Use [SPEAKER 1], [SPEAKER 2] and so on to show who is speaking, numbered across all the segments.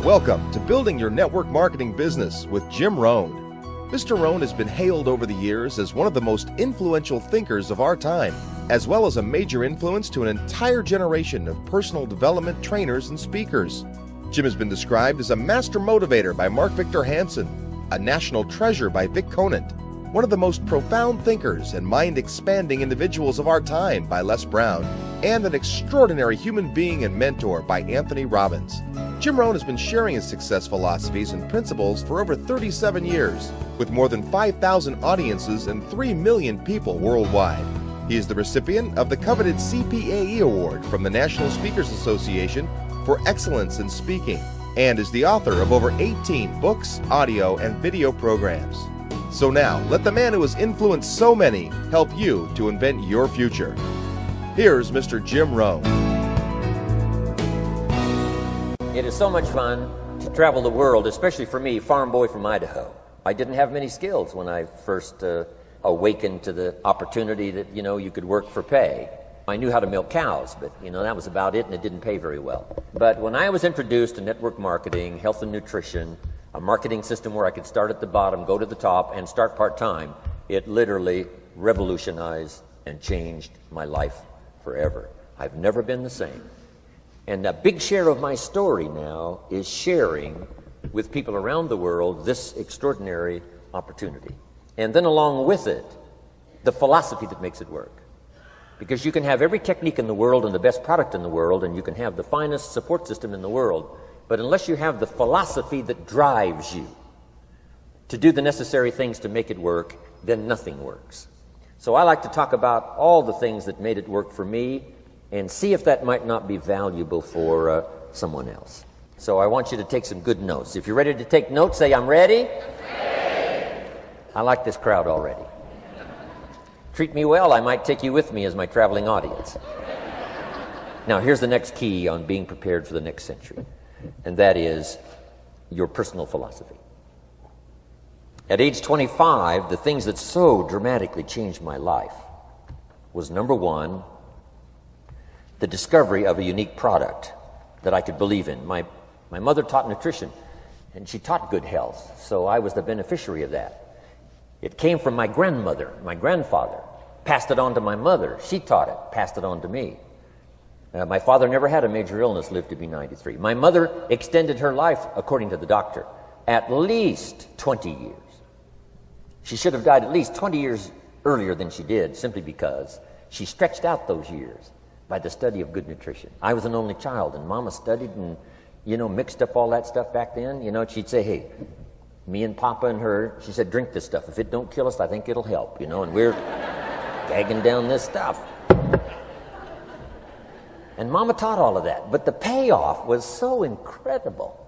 [SPEAKER 1] Welcome to Building Your Network Marketing Business with Jim Rohn. Mr. Rohn has been hailed over the years as one of the most influential thinkers of our time, as well as a major influence to an entire generation of personal development trainers and speakers. Jim has been described as a master motivator by Mark Victor Hansen, a national treasure by Vic Conant, one of the most profound thinkers and mind-expanding individuals of our time by Les Brown, and an extraordinary human being and mentor by Anthony Robbins. Jim Rohn has been sharing his success philosophies and principles for over 37 years, with more than 5,000 audiences and 3 million people worldwide. He is the recipient of the coveted CPAE Award from the National Speakers Association for excellence in speaking, and is the author of over 18 books, audio, and video programs. So now, let the man who has influenced so many help you to invent your future. Here's Mr. Jim Rohn.
[SPEAKER 2] It is so much fun to travel the world, especially for me, farm boy from Idaho. I didn't have many skills when I first awakened to the opportunity that, you could work for pay. I knew how to milk cows, but, that was about it, and it didn't pay very well. But when I was introduced to network marketing, health and nutrition, a marketing system where I could start at the bottom, go to the top, and start part-time, it literally revolutionized and changed my life forever. I've never been the same. And a big share of my story now is sharing with people around the world this extraordinary opportunity. And then along with it, the philosophy that makes it work. Because you can have every technique in the world and the best product in the world, and you can have the finest support system in the world, but unless you have the philosophy that drives you to do the necessary things to make it work, then nothing works. So I like to talk about all the things that made it work for me and see if that might not be valuable for someone else. So I want you to take some good notes. If you're ready to take notes, say, I'm ready. I like this crowd already. Treat me well, I might take you with me as my traveling audience. Now, here's the next key on being prepared for the next century, and that is your personal philosophy. At age 25, the things that so dramatically changed my life was, number one, the discovery of a unique product that I could believe in. My mother taught nutrition, and she taught good health, so I was the beneficiary of that. It came from my grandmother, my grandfather, passed it on to my mother. She taught it, passed it on to me. My father never had a major illness, lived to be 93. My mother extended her life, according to the doctor, at least 20 years. She should have died at least 20 years earlier than she did, simply because she stretched out those years by the study of good nutrition. I was an only child, and Mama studied and, mixed up all that stuff back then. She'd say, hey, me and Papa and her, she said, drink this stuff. If it don't kill us, I think it'll help, and we're gagging down this stuff. And Mama taught all of that, but the payoff was so incredible.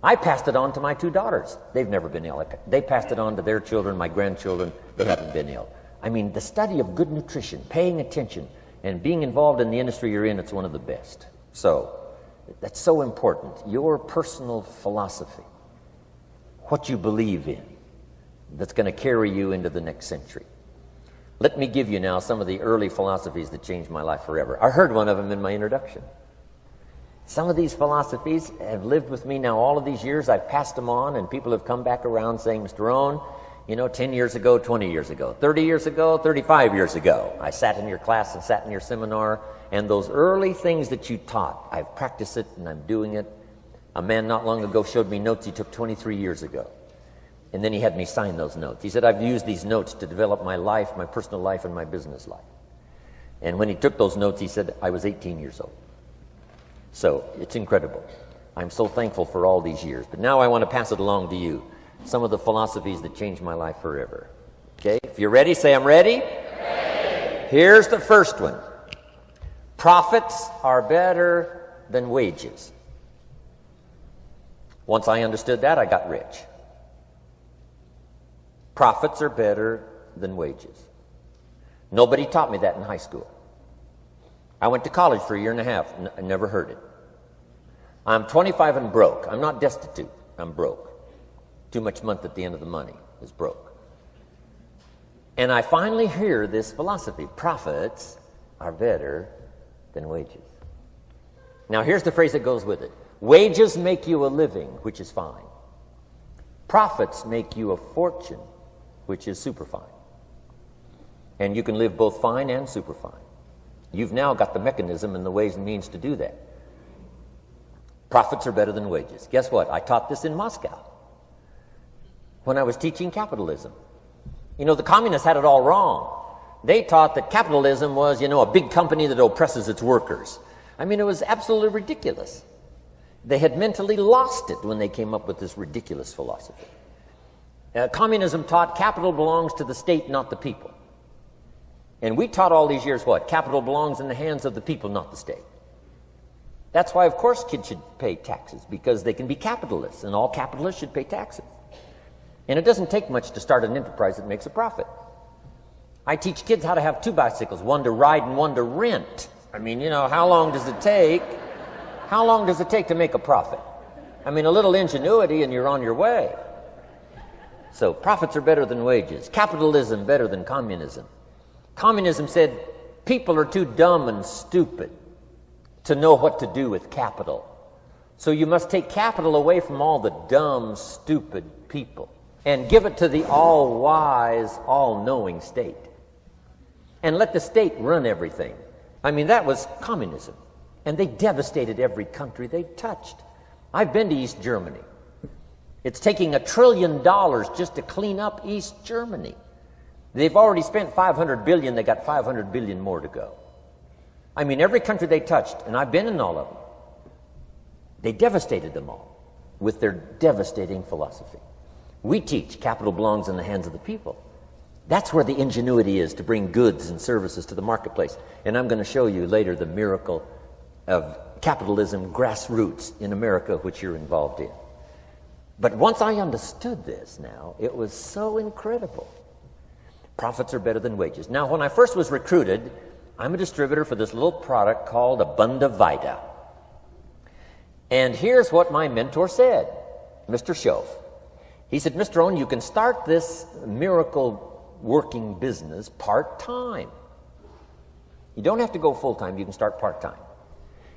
[SPEAKER 2] I passed it on to my 2 daughters. They've never been ill. They passed it on to their children, my grandchildren. They haven't been ill. I mean, the study of good nutrition, paying attention, and being involved in the industry you're in, it's one of the best. So, that's so important. Your personal philosophy, what you believe in, that's going to carry you into the next century. Let me give you now some of the early philosophies that changed my life forever. I heard one of them in my introduction. Some of these philosophies have lived with me now all of these years. I've passed them on, and people have come back around saying, Mr. Rohn, 10 years ago, 20 years ago, 30 years ago, 35 years ago, I sat in your class and sat in your seminar, and those early things that you taught, I've practiced it and I'm doing it. A man not long ago showed me notes he took 23 years ago. And then he had me sign those notes. He said, I've used these notes to develop my life, my personal life, and my business life. And when he took those notes, he said, I was 18 years old. So it's incredible. I'm so thankful for all these years. But now I want to pass it along to you. Some of the philosophies that changed my life forever. Okay? If you're ready, say, I'm ready. Ready. Here's the first one. Profits are better than wages. Once I understood that, I got rich. Profits are better than wages. Nobody taught me that in high school. I went to college for a year and a half. I never heard it. I'm 25 and broke. I'm not destitute. I'm broke. Too much month at the end of the money is broke. And I finally hear this philosophy. Profits are better than wages. Now here's the phrase that goes with it. Wages make you a living, which is fine. Profits make you a fortune, which is super fine. And you can live both fine and super fine. You've now got the mechanism and the ways and means to do that. Profits are better than wages. Guess what? I taught this in Moscow when I was teaching capitalism. You know, the communists had it all wrong. They taught that capitalism was, a big company that oppresses its workers. I mean, it was absolutely ridiculous. They had mentally lost it when they came up with this ridiculous philosophy. Communism taught capital belongs to the state, not the people. And we taught all these years what? Capital belongs in the hands of the people, not the state. That's why, of course, kids should pay taxes, because they can be capitalists, and all capitalists should pay taxes. And it doesn't take much to start an enterprise that makes a profit. I teach kids how to have two bicycles, one to ride and one to rent. I mean, how long does it take? How long does it take to make a profit? I mean, a little ingenuity and you're on your way. So profits are better than wages. Capitalism better than communism. Communism said people are too dumb and stupid to know what to do with capital. So you must take capital away from all the dumb, stupid people and give it to the all-wise, all-knowing state. And let the state run everything. I mean, that was communism. And they devastated every country they touched. I've been to East Germany. It's taking $1 trillion just to clean up East Germany. They've already spent $500 billion. They got $500 billion more to go. I mean, every country they touched, and I've been in all of them, they devastated them all with their devastating philosophy. We teach capital belongs in the hands of the people. That's where the ingenuity is to bring goods and services to the marketplace. And I'm going to show you later the miracle of capitalism grassroots in America, which you're involved in. But once I understood this now, it was so incredible. Profits are better than wages. Now, when I first was recruited, I'm a distributor for this little product called Abunda Vita. And here's what my mentor said, Mr. Schoaf. He said, Mr. Rohn, you can start this miracle working business part-time. You don't have to go full-time. You can start part-time.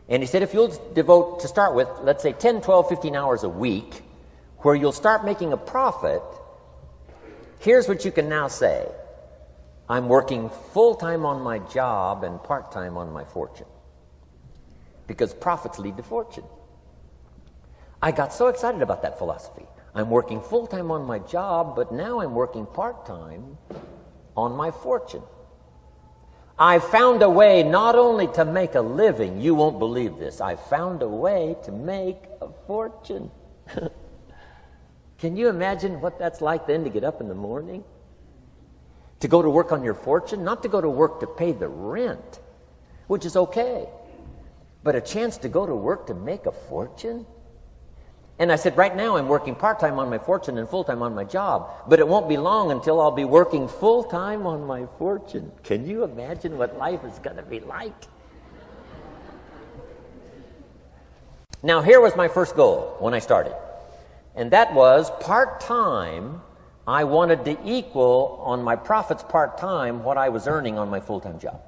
[SPEAKER 2] And he said, if you'll devote, to start with, let's say 10, 12, 15 hours a week, where you'll start making a profit, here's what you can now say. I'm working full-time on my job and part-time on my fortune. Because profits lead to fortune. I got so excited about that philosophy. I'm working full-time on my job, but now I'm working part-time on my fortune. I found a way not only to make a living, you won't believe this, I found a way to make a fortune. Can you imagine what that's like then to get up in the morning? To go to work on your fortune? Not to go to work to pay the rent, which is okay, but a chance to go to work to make a fortune? And I said, right now I'm working part-time on my fortune and full-time on my job, but it won't be long until I'll be working full-time on my fortune. Can you imagine what life is going to be like? Now, here was my first goal when I started, and that was part-time. I wanted to equal on my profits part-time what I was earning on my full-time job.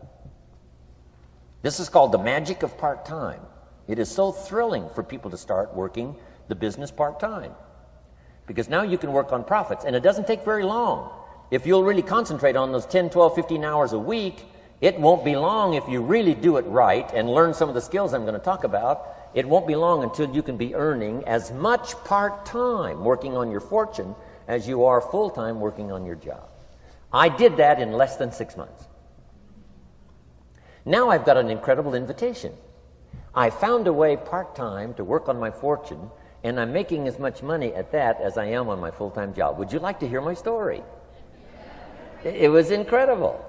[SPEAKER 2] This is called the magic of part-time. It is so thrilling for people to start working the business part-time, because now you can work on profits, and it doesn't take very long. If you'll really concentrate on those 10, 12, 15 hours a week, it won't be long if you really do it right and learn some of the skills I'm going to talk about. It won't be long until you can be earning as much part-time working on your fortune as you are full-time working on your job. I did that in less than 6 months. Now I've got an incredible invitation. I found a way part-time to work on my fortune, and I'm making as much money at that as I am on my full-time job. Would you like to hear my story? It was incredible.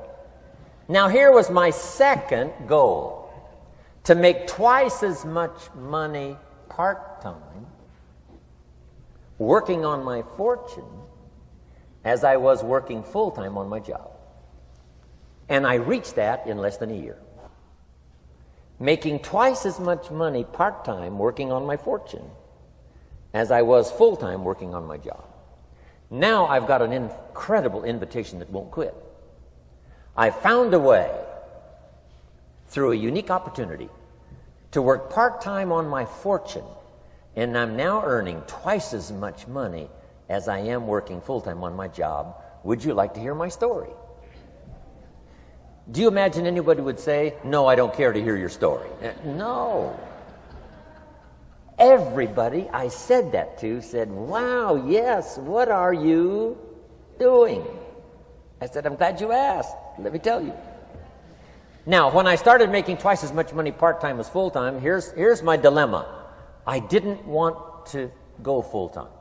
[SPEAKER 2] Now, here was my second goal, to make twice as much money part-time working on my fortune as I was working full-time on my job. And I reached that in less than a year. Making twice as much money part-time working on my fortune as I was full-time working on my job. Now I've got an incredible invitation that won't quit. I found a way, through a unique opportunity, to work part-time on my fortune And I'm now earning twice as much money as I am working full-time on my job. Would you like to hear my story? Do you imagine anybody would say, no, I don't care to hear your story? No. Everybody I said that to said, wow, yes, what are you doing? I said, I'm glad you asked. Let me tell you. Now, when I started making twice as much money part-time as full-time, here's my dilemma. I didn't want to go full-time.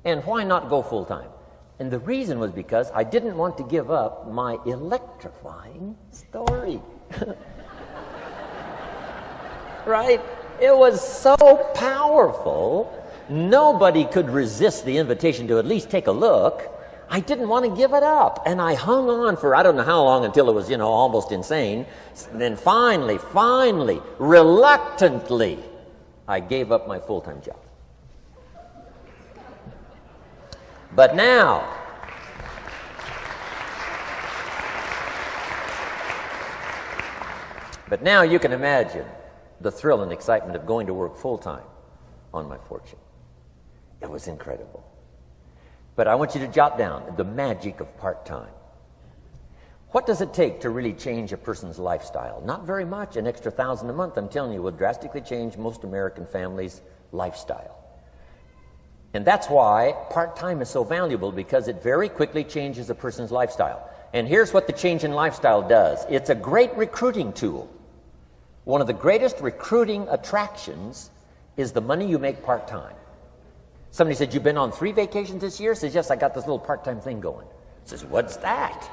[SPEAKER 2] And why not go full-time? And the reason was because I didn't want to give up my electrifying story. Right? It was so powerful, nobody could resist the invitation to at least take a look. I didn't want to give it up. And I hung on for I don't know how long until it was, almost insane. And then finally, reluctantly, I gave up my full-time job. But now, you can imagine the thrill and excitement of going to work full-time on my fortune. It was incredible. But I want you to jot down the magic of part-time. What does it take to really change a person's lifestyle? Not very much. An extra $1,000 a month, I'm telling you, will drastically change most American families' lifestyle. And that's why part-time is so valuable, because it very quickly changes a person's lifestyle. And here's what the change in lifestyle does. It's a great recruiting tool. One of the greatest recruiting attractions is the money you make part-time. Somebody said, you've been on 3 vacations this year? Says, yes, I got this little part-time thing going. Says, what's that?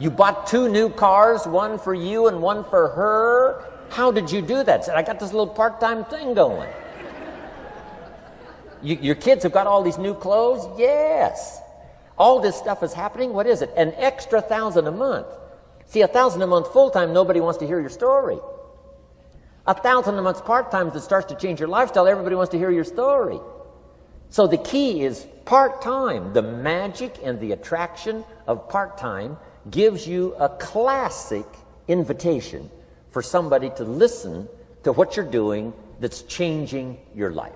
[SPEAKER 2] You bought 2 new cars, one for you and one for her? How did you do that? Said, I got this little part-time thing going. Your kids have got all these new clothes? Yes. All this stuff is happening. What is it? An extra $1,000 a month. See, $1,000 a month full-time, nobody wants to hear your story. $1,000 a month part-time that starts to change your lifestyle, everybody wants to hear your story. So the key is part-time. The magic and the attraction of part-time gives you a classic invitation for somebody to listen to what you're doing that's changing your life.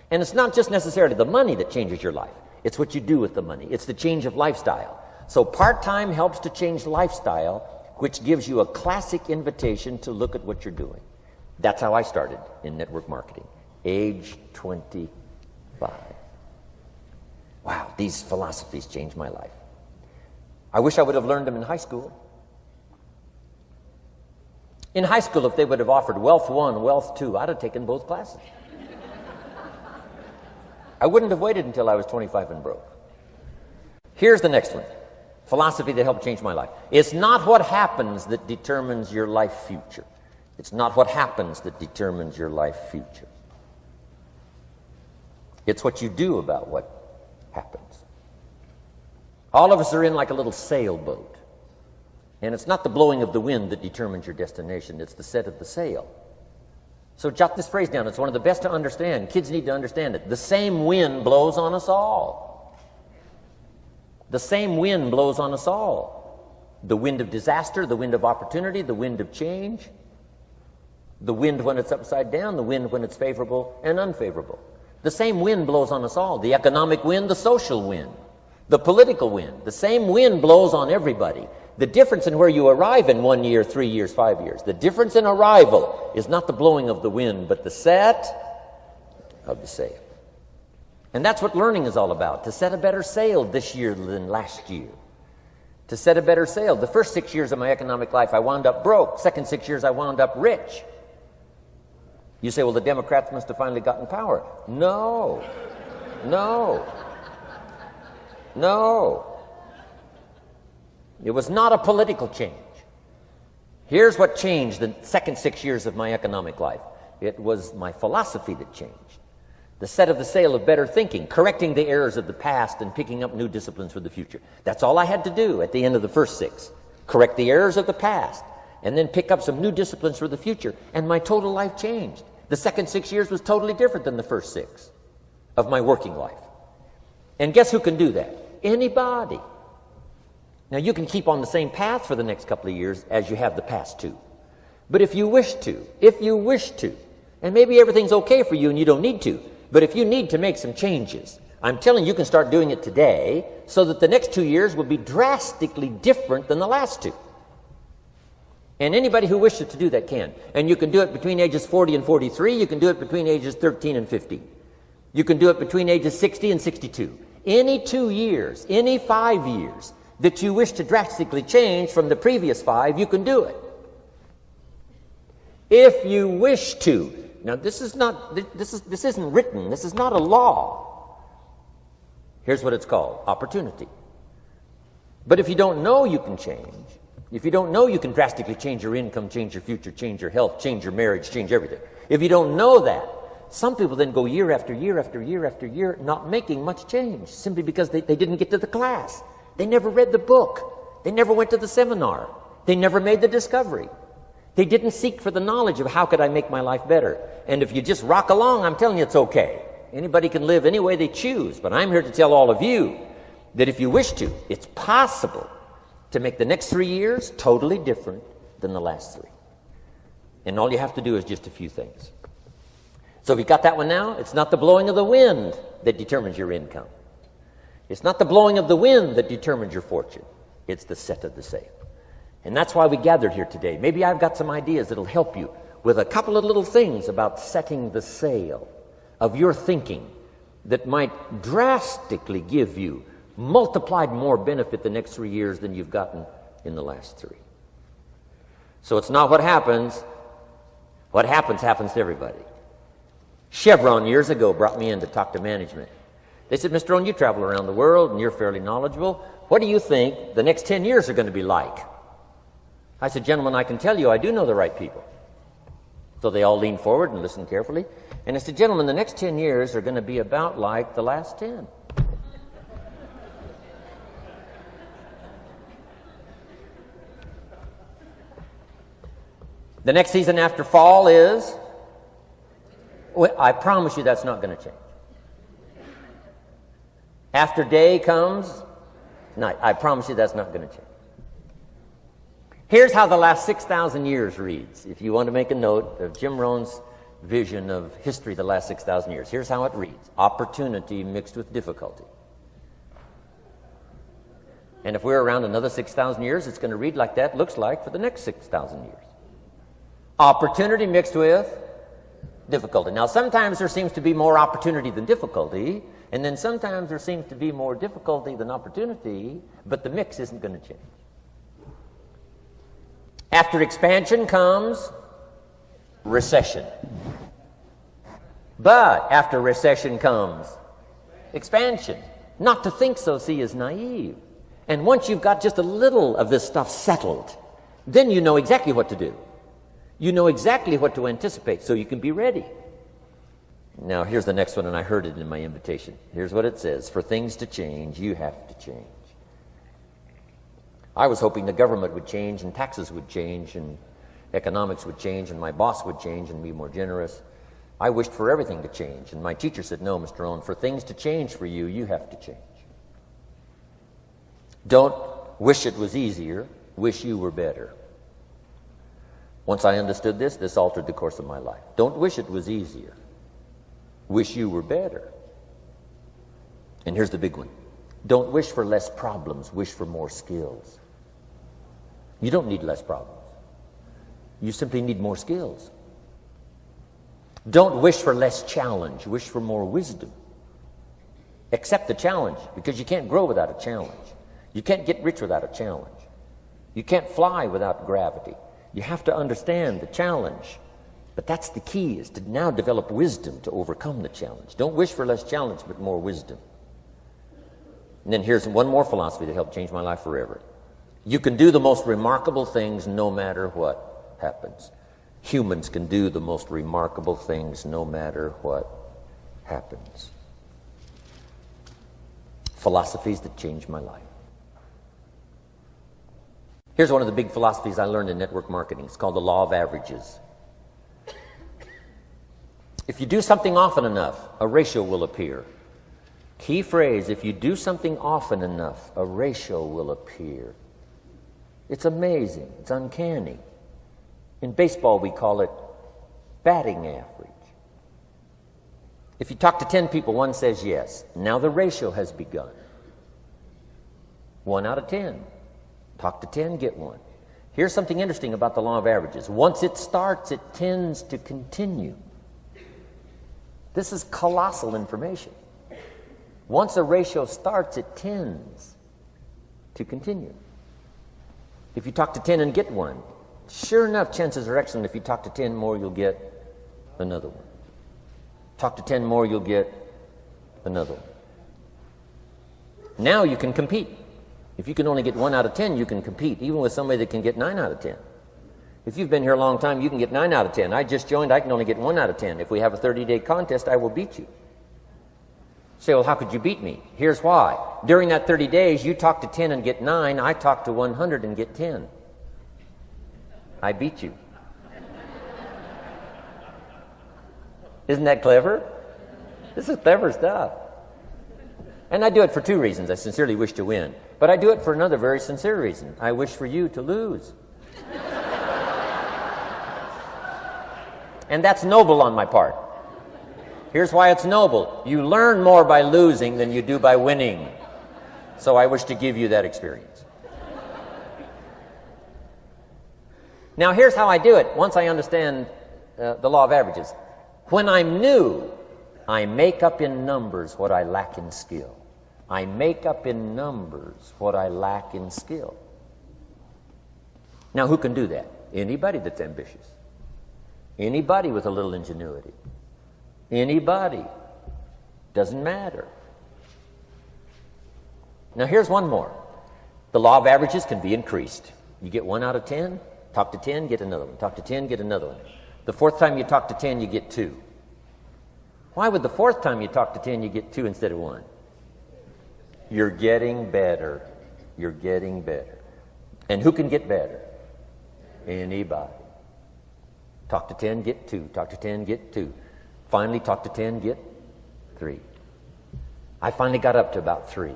[SPEAKER 2] And it's not just necessarily the money that changes your life. It's what you do with the money. It's the change of lifestyle. So part-time helps to change lifestyle, which gives you a classic invitation to look at what you're doing. That's how I started in network marketing, age 25. Wow, these philosophies changed my life. I wish I would have learned them in high school. In high school, if they would have offered Wealth 1, Wealth 2, I'd have taken both classes. I wouldn't have waited until I was 25 and broke. Here's the next one. Philosophy that helped change my life. It's not what happens that determines your life future. It's not what happens that determines your life future. It's what you do about what happens. All of us are in like a little sailboat. And it's not the blowing of the wind that determines your destination. It's the set of the sail. So jot this phrase down. It's one of the best to understand. Kids need to understand it. The same wind blows on us all. The same wind blows on us all. The wind of disaster, the wind of opportunity, the wind of change. The wind when it's upside down, the wind when it's favorable and unfavorable. The same wind blows on us all. The economic wind, the social wind, the political wind. The same wind blows on everybody. The difference in where you arrive in 1 year, 3 years, 5 years, the difference in arrival is not the blowing of the wind, but the set of the sail. And that's what learning is all about, to set a better sail this year than last year. To set a better sail. The first 6 years of my economic life, I wound up broke. Second 6 years, I wound up rich. You say, well, the Democrats must have finally gotten power. No. It was not a political change. Here's what changed the second 6 years of my economic life. It was my philosophy that changed. The set of the sail of better thinking, correcting the errors of the past and picking up new disciplines for the future. That's all I had to do at the end of the first 6. Correct the errors of the past and then pick up some new disciplines for the future. And my total life changed. The second 6 years was totally different than the first 6 of my working life. And guess who can do that? Anybody. Now, you can keep on the same path for the next couple of years as you have the past 2. But if you wish to, And maybe everything's okay for you and you don't need to. But if you need to make some changes, I'm telling you, you can start doing it today so that the next 2 years will be drastically different than the last 2. And anybody who wishes to do that can. And you can do it between ages 40 and 43. You can do it between ages 13 and 15. You can do it between ages 60 and 62. Any 2 years, any 5 years that you wish to drastically change from the previous 5, you can do it. If you wish to. Now, this isn't written. This is not a law. Here's what it's called, opportunity. But if you don't know you can change, if you don't know you can drastically change your income, change your future, change your health, change your marriage, change everything. If you don't know that, some people then go year after year after year after year not making much change simply because they didn't get to the class. They never read the book. They never went to the seminar. They never made the discovery. They didn't seek for the knowledge of how could I make my life better. And if you just rock along, I'm telling you it's okay. Anybody can live any way they choose, but I'm here to tell all of you that if you wish to, it's possible to make the next 3 years totally different than the last 3. And all you have to do is just a few things. So if you got that one now, it's not the blowing of the wind that determines your income. It's not the blowing of the wind that determines your fortune. It's the set of the sail. And that's why we gathered here today. Maybe I've got some ideas that'll help you with a couple of little things about setting the sail of your thinking that might drastically give you multiplied more benefit the next 3 years than you've gotten in the last 3. So it's not what happens. What happens to everybody. Chevron years ago brought me in to talk to management. They said, Mr. Rohn, you travel around the world and you're fairly knowledgeable. What do you think the next 10 years are going to be like? I said, gentlemen, I can tell you I do know the right people. So they all leaned forward and listened carefully. And I said, gentlemen, the next 10 years are going to be about like the last 10. The next season after fall is, well, I promise you that's not going to change. After day comes night. I promise you that's not going to change. Here's how the last 6,000 years reads. If you want to make a note of Jim Rohn's vision of history the last 6,000 years, here's how it reads. Opportunity mixed with difficulty. And if we're around another 6,000 years, it's going to read like that looks like for the next 6,000 years. Opportunity mixed with difficulty. Now, sometimes there seems to be more opportunity than difficulty, and then sometimes there seems to be more difficulty than opportunity, but the mix isn't going to change. After expansion comes recession. But after recession comes expansion. Not to think so, see, is naive. And once you've got just a little of this stuff settled, then you know exactly what to do. You know exactly what to anticipate, so you can be ready. Now, here's the next one, and I heard it in my invitation. Here's what it says. For things to change, you have to change. I was hoping the government would change, and taxes would change, and economics would change, and my boss would change and be more generous. I wished for everything to change, and my teacher said, no, Mr. Rohn, for things to change for you, you have to change. Don't wish it was easier, wish you were better. Once I understood this, this altered the course of my life. Don't wish it was easier, wish you were better. And here's the big one. Don't wish for less problems, wish for more skills. You don't need less problems. You simply need more skills. Don't wish for less challenge, wish for more wisdom. Accept the challenge, because you can't grow without a challenge. You can't get rich without a challenge. You can't fly without gravity. You have to understand the challenge. But that's the key, is to now develop wisdom to overcome the challenge. Don't wish for less challenge, but more wisdom. And then here's one more philosophy that helped change my life forever. You can do the most remarkable things no matter what happens. Humans can do the most remarkable things no matter what happens. Philosophies that changed my life. Here's one of the big philosophies I learned in network marketing. It's called the law of averages. If you do something often enough, a ratio will appear. Key phrase, if you do something often enough, a ratio will appear. It's amazing. It's uncanny. In baseball, we call it batting average. If you talk to 10 people, one says yes. Now the ratio has begun. 1 out of 10. Talk to 10, get 1. Here's something interesting about the law of averages. Once it starts, it tends to continue. This is colossal information. Once a ratio starts, it tends to continue. If you talk to 10 and get 1, sure enough, chances are excellent. If you talk to 10 more, you'll get another one. Talk to 10 more, you'll get another one. Now you can compete. If you can only get 1 out of 10, you can compete, even with somebody that can get 9 out of 10. If you've been here a long time, you can get 9 out of 10. I just joined, I can only get 1 out of 10. If we have a 30-day contest, I will beat you. Say, well, how could you beat me? Here's why. During that 30 days, you talk to 10 and get 9. I talk to 100 and get 10. I beat you. Isn't that clever? This is clever stuff. And I do it for 2 reasons. I sincerely wish to win. But I do it for another very sincere reason. I wish for you to lose. And that's noble on my part. Here's why it's noble. You learn more by losing than you do by winning. So I wish to give you that experience. Now here's how I do it once I understand the law of averages. When I'm new, I make up in numbers what I lack in skill. I make up in numbers what I lack in skill. Now who can do that? Anybody that's ambitious. Anybody with a little ingenuity. Anybody. Doesn't matter. Now here's one more. The law of averages can be increased. You get 1 out of 10, talk to 10, get another one. Talk to 10, get another one. The 4th time you talk to 10, you get 2. Why would the 4th time you talk to 10, you get 2 instead of 1? You're getting better. You're getting better. And who can get better? Anybody. Talk to 10, get 2. Talk to 10, get 2. Finally, talk to 10, get 3. I finally got up to about 3.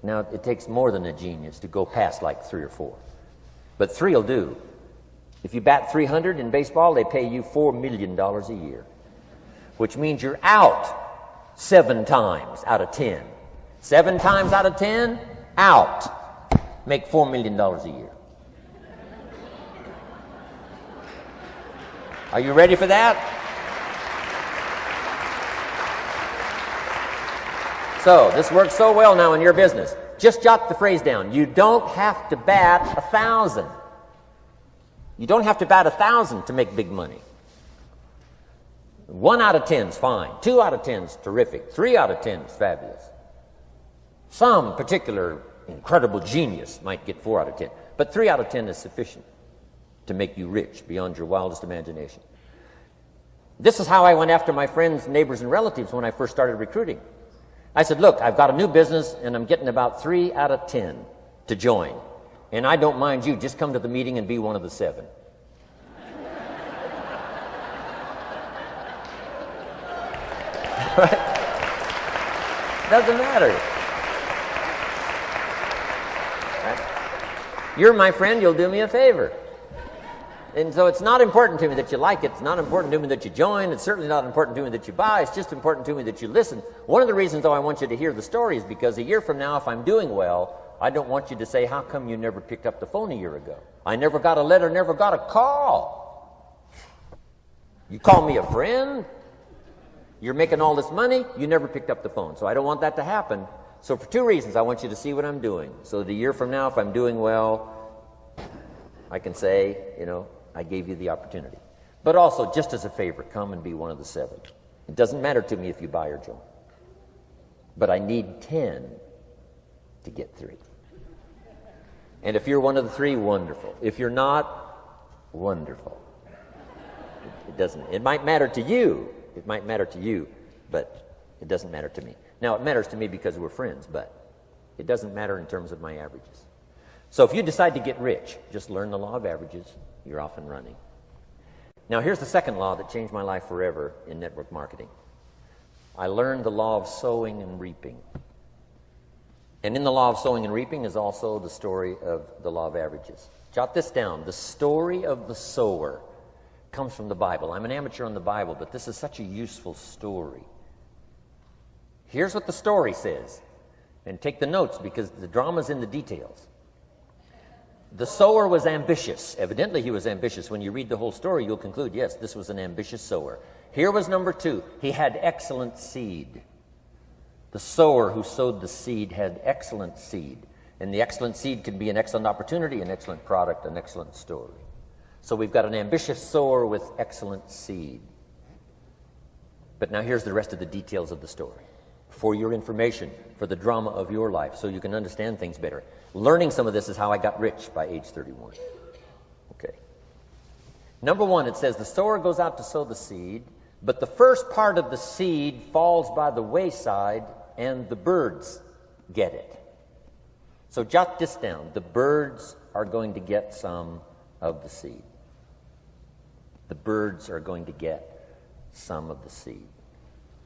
[SPEAKER 2] Now, it takes more than a genius to go past like 3 or 4. But 3 will do. If you bat 300 in baseball, they pay you $4 million a year, which means you're out 7 times out of 10. 7 times out of 10, out. Make $4 million a year. Are you ready for that? So, this works so well now in your business. Just jot the phrase down. You don't have to bat 1,000. You don't have to bat 1,000 to make big money. 1 out of 10 is fine. 2 out of 10 is terrific. 3 out of 10 is fabulous. Some particular incredible genius might get 4 out of 10. But 3 out of 10 is sufficient to make you rich beyond your wildest imagination. This is how I went after my friends, neighbors, and relatives when I first started recruiting. I said, look, I've got a new business, and I'm getting about 3 out of 10 to join. And I don't mind you. Just come to the meeting and be one of the 7. Right? Doesn't matter. Right? You're my friend. You'll do me a favor. And so it's not important to me that you like it. It's not important to me that you join. It's certainly not important to me that you buy. It's just important to me that you listen. One of the reasons, though, I want you to hear the story is because a year from now, if I'm doing well, I don't want you to say, how come you never picked up the phone a year ago? I never got a letter, never got a call. You call me a friend? You're making all this money? You never picked up the phone. So I don't want that to happen. So for 2 reasons, I want you to see what I'm doing. So that a year from now, if I'm doing well, I can say, I gave you the opportunity. But also, just as a favor, come and be one of the 7. It doesn't matter to me if you buy or join. But I need 10 to get 3. And if you're one of the 3, wonderful. If you're not, wonderful. It might matter to you. It might matter to you, but it doesn't matter to me. Now, it matters to me because we're friends, but it doesn't matter in terms of my averages. So if you decide to get rich, just learn the law of averages. You're off and running. Now, here's the second law that changed my life forever in network marketing. I learned the law of sowing and reaping. And in the law of sowing and reaping is also the story of the law of averages. Jot this down. The story of the sower comes from the Bible. I'm an amateur on the Bible, but this is such a useful story. Here's what the story says. And take the notes because the drama's in the details. The sower was ambitious. Evidently, he was ambitious. When you read the whole story, you'll conclude, yes, this was an ambitious sower. Here was number 2. He had excellent seed. The sower who sowed the seed had excellent seed. And the excellent seed can be an excellent opportunity, an excellent product, an excellent story. So we've got an ambitious sower with excellent seed. But now here's the rest of the details of the story. For your information, for the drama of your life, so you can understand things better. Learning some of this is how I got rich by age 31. Okay. Number 1, it says the sower goes out to sow the seed, but the first part of the seed falls by the wayside and the birds get it. So jot this down. The birds are going to get some of the seed. The birds are going to get some of the seed.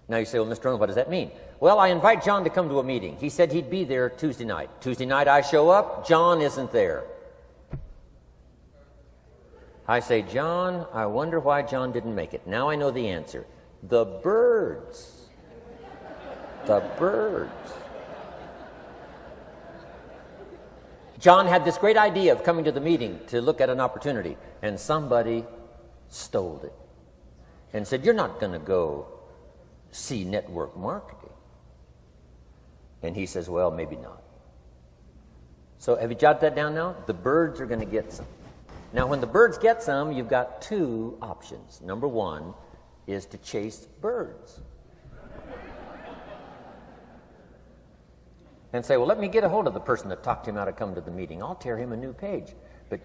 [SPEAKER 2] Now you say, well, Mr. Rohm, what does that mean? Well, I invite John to come to a meeting. He said he'd be there Tuesday night. Tuesday night I show up, John isn't there. I say, John, I wonder why John didn't make it. Now I know the answer. The birds. The birds. John had this great idea of coming to the meeting to look at an opportunity, and somebody stole it and said, you're not going to go see network marketing. And he says, well, maybe not. So have you jotted that down now? The birds are going to get some. Now, when the birds get some, you've got 2 options. Number 1 is to chase birds. And say, well, let me get a hold of the person that talked him out of coming to the meeting. I'll tear him a new page. But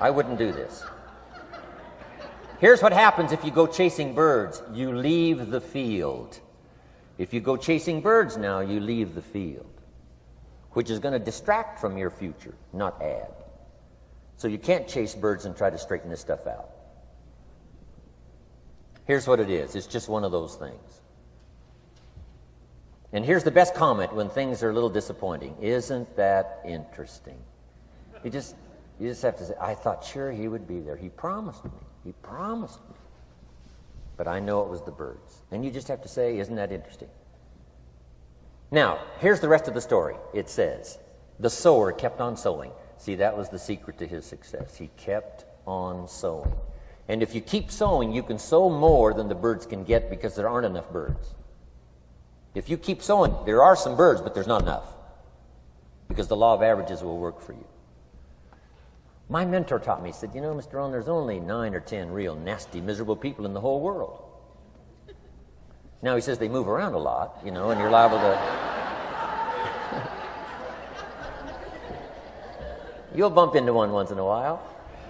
[SPEAKER 2] I wouldn't do this. Here's what happens if you go chasing birds. You leave the field. If you go chasing birds now, you leave the field, which is going to distract from your future, not add. So you can't chase birds and try to straighten this stuff out. Here's what it is. It's just one of those things. And here's the best comment when things are a little disappointing. Isn't that interesting? You just have to say, I thought sure he would be there. He promised me. He promised me. But I know it was the birds. And you just have to say, isn't that interesting? Now, here's the rest of the story. It says, the sower kept on sowing. See, that was the secret to his success. He kept on sowing. And if you keep sowing, you can sow more than the birds can get because there aren't enough birds. If you keep sowing, there are some birds, but there's not enough. Because the law of averages will work for you. My mentor taught me, he said, you know, Mr. Rohm, there's only 9 or 10 real nasty, miserable people in the whole world. Now he says they move around a lot, you know, and you're liable to... You'll bump into one once in a while.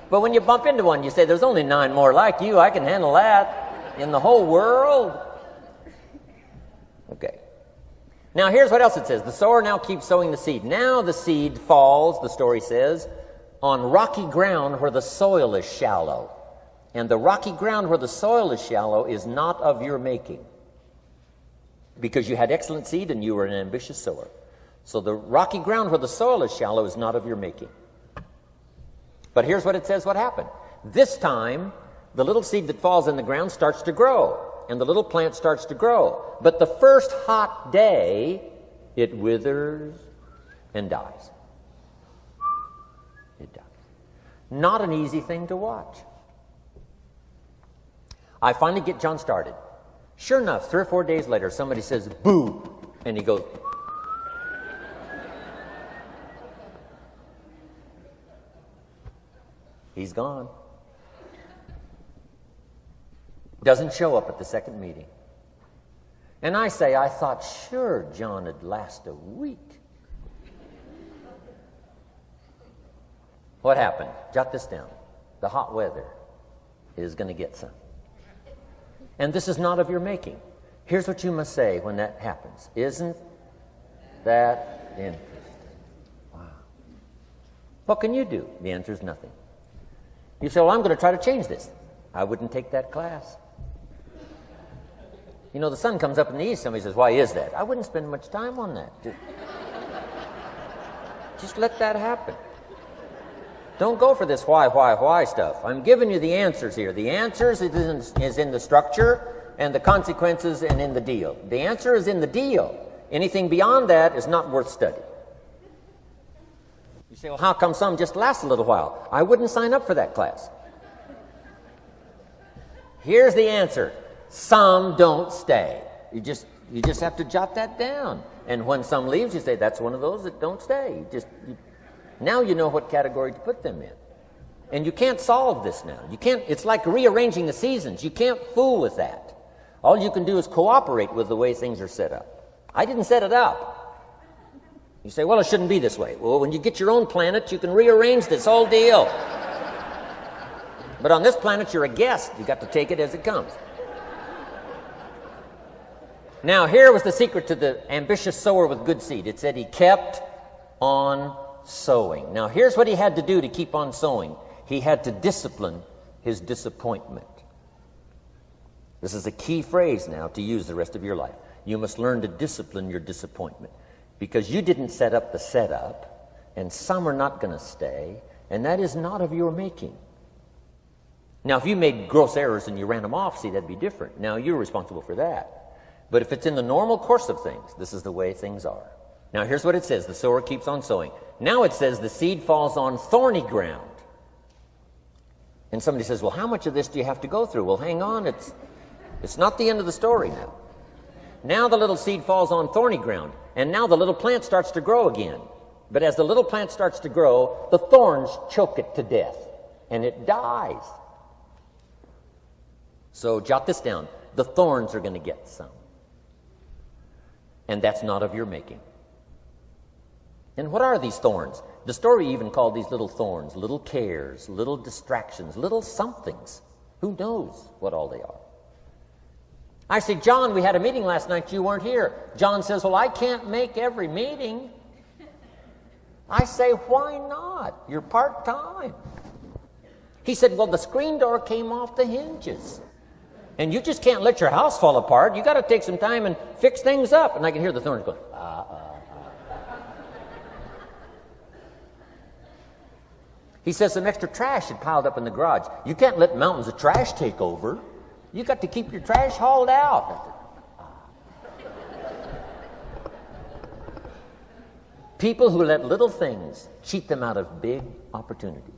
[SPEAKER 2] But when you bump into one, you say, there's only 9 more like you. I can handle that in the whole world. Okay. Now here's what else it says. The sower now keeps sowing the seed. Now the seed falls, the story says, on rocky ground where the soil is shallow. And the rocky ground where the soil is shallow is not of your making. Because you had excellent seed and you were an ambitious sower. So the rocky ground where the soil is shallow is not of your making. But here's what it says what happened. This time, the little seed that falls in the ground starts to grow. And the little plant starts to grow. But the first hot day, it withers and dies. It dies. Not an easy thing to watch. I finally get John started. Sure enough, 3 or 4 days later, somebody says, boo, and he goes, he's gone. Doesn't show up at the second meeting. And I say, I thought sure John would last a week. What happened? Jot this down. The hot weather is going to get some. And this is not of your making. Here's what you must say when that happens. Isn't that interesting? Wow. What can you do? The answer is nothing. You say, well, I'm going to try to change this. I wouldn't take that class. You know, the sun comes up in the east. Somebody says, why is that? I wouldn't spend much time on that. Just let that happen. Don't go for this why stuff. I'm giving you the answers here. The answers is in the structure, and the consequences and in the deal. The answer is in the deal. Anything beyond that is not worth study. You say, well, how come some just last a little while? I wouldn't sign up for that class. Here's the answer. Some don't stay. You just have to jot that down. And when some leaves, you say, that's one of those that don't stay. Now you know what category to put them in. And you can't solve this now. It's like rearranging the seasons. You can't fool with that. All you can do is cooperate with the way things are set up. I didn't set it up. You say, well, it shouldn't be this way. Well, when you get your own planet, you can rearrange this whole deal. But on this planet, you're a guest. You got to take it as it comes. Now, here was the secret to the ambitious sower with good seed. It said he kept on sowing. Now, here's what he had to do to keep on sowing. He had to discipline his disappointment. This is a key phrase now to use the rest of your life. You must learn to discipline your disappointment, because you didn't set up the setup, and some are not going to stay, and that is not of your making. Now, if you made gross errors and you ran them off, see, that'd be different. Now, you're responsible for that. But if it's in the normal course of things, this is the way things are. Now, here's what it says. The sower keeps on sowing. Now it says the seed falls on thorny ground. And somebody says, well, how much of this do you have to go through? Well, hang on. It's not the end of the story now. Now the little seed falls on thorny ground. And now the little plant starts to grow again. But as the little plant starts to grow, the thorns choke it to death. And it dies. So jot this down. The thorns are going to get some. And that's not of your making. And what are these thorns? The story even called these little thorns, little cares, little distractions, little somethings. Who knows what all they are? I say, John, we had a meeting last night. You weren't here. John says, well, I can't make every meeting. I say, why not? You're part-time. He said, well, the screen door came off the hinges. And you just can't let your house fall apart. You got to take some time and fix things up. And I can hear the thorns going, He says some extra trash had piled up in the garage. You can't let mountains of trash take over. You got to keep your trash hauled out. People who let little things cheat them out of big opportunities.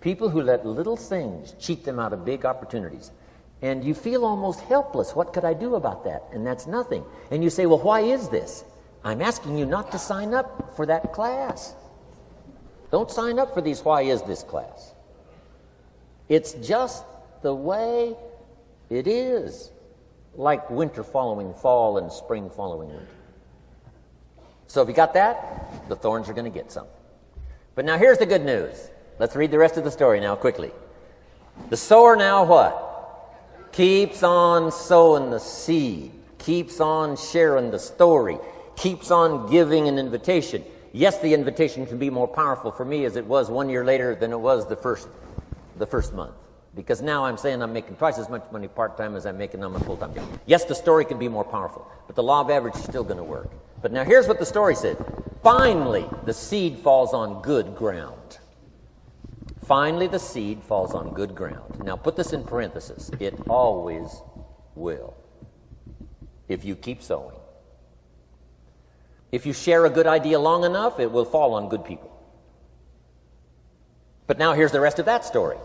[SPEAKER 2] People who let little things cheat them out of big opportunities. And you feel almost helpless. What could I do about that? And that's nothing. And you say, well, why is this? I'm asking you not to sign up for that class. Don't sign up for these why is this class. It's just the way it is. Like winter following fall and spring following winter. So if you got that, the thorns are going to get some. But now here's the good news. Let's read the rest of the story now quickly. The sower now what? Keeps on sowing the seed, keeps on sharing the story, keeps on giving an invitation. Yes, the invitation can be more powerful for me as it was 1 year later than it was the first month. Because now I'm saying I'm making twice as much money part-time as I'm making on my full-time job. Yes, the story can be more powerful, but the law of average is still going to work. But now here's what the story said. Finally, the seed falls on good ground. Finally, the seed falls on good ground. Now, put this in parentheses. It always will, if you keep sowing. If you share a good idea long enough, it will fall on good people. But now here's the rest of that story.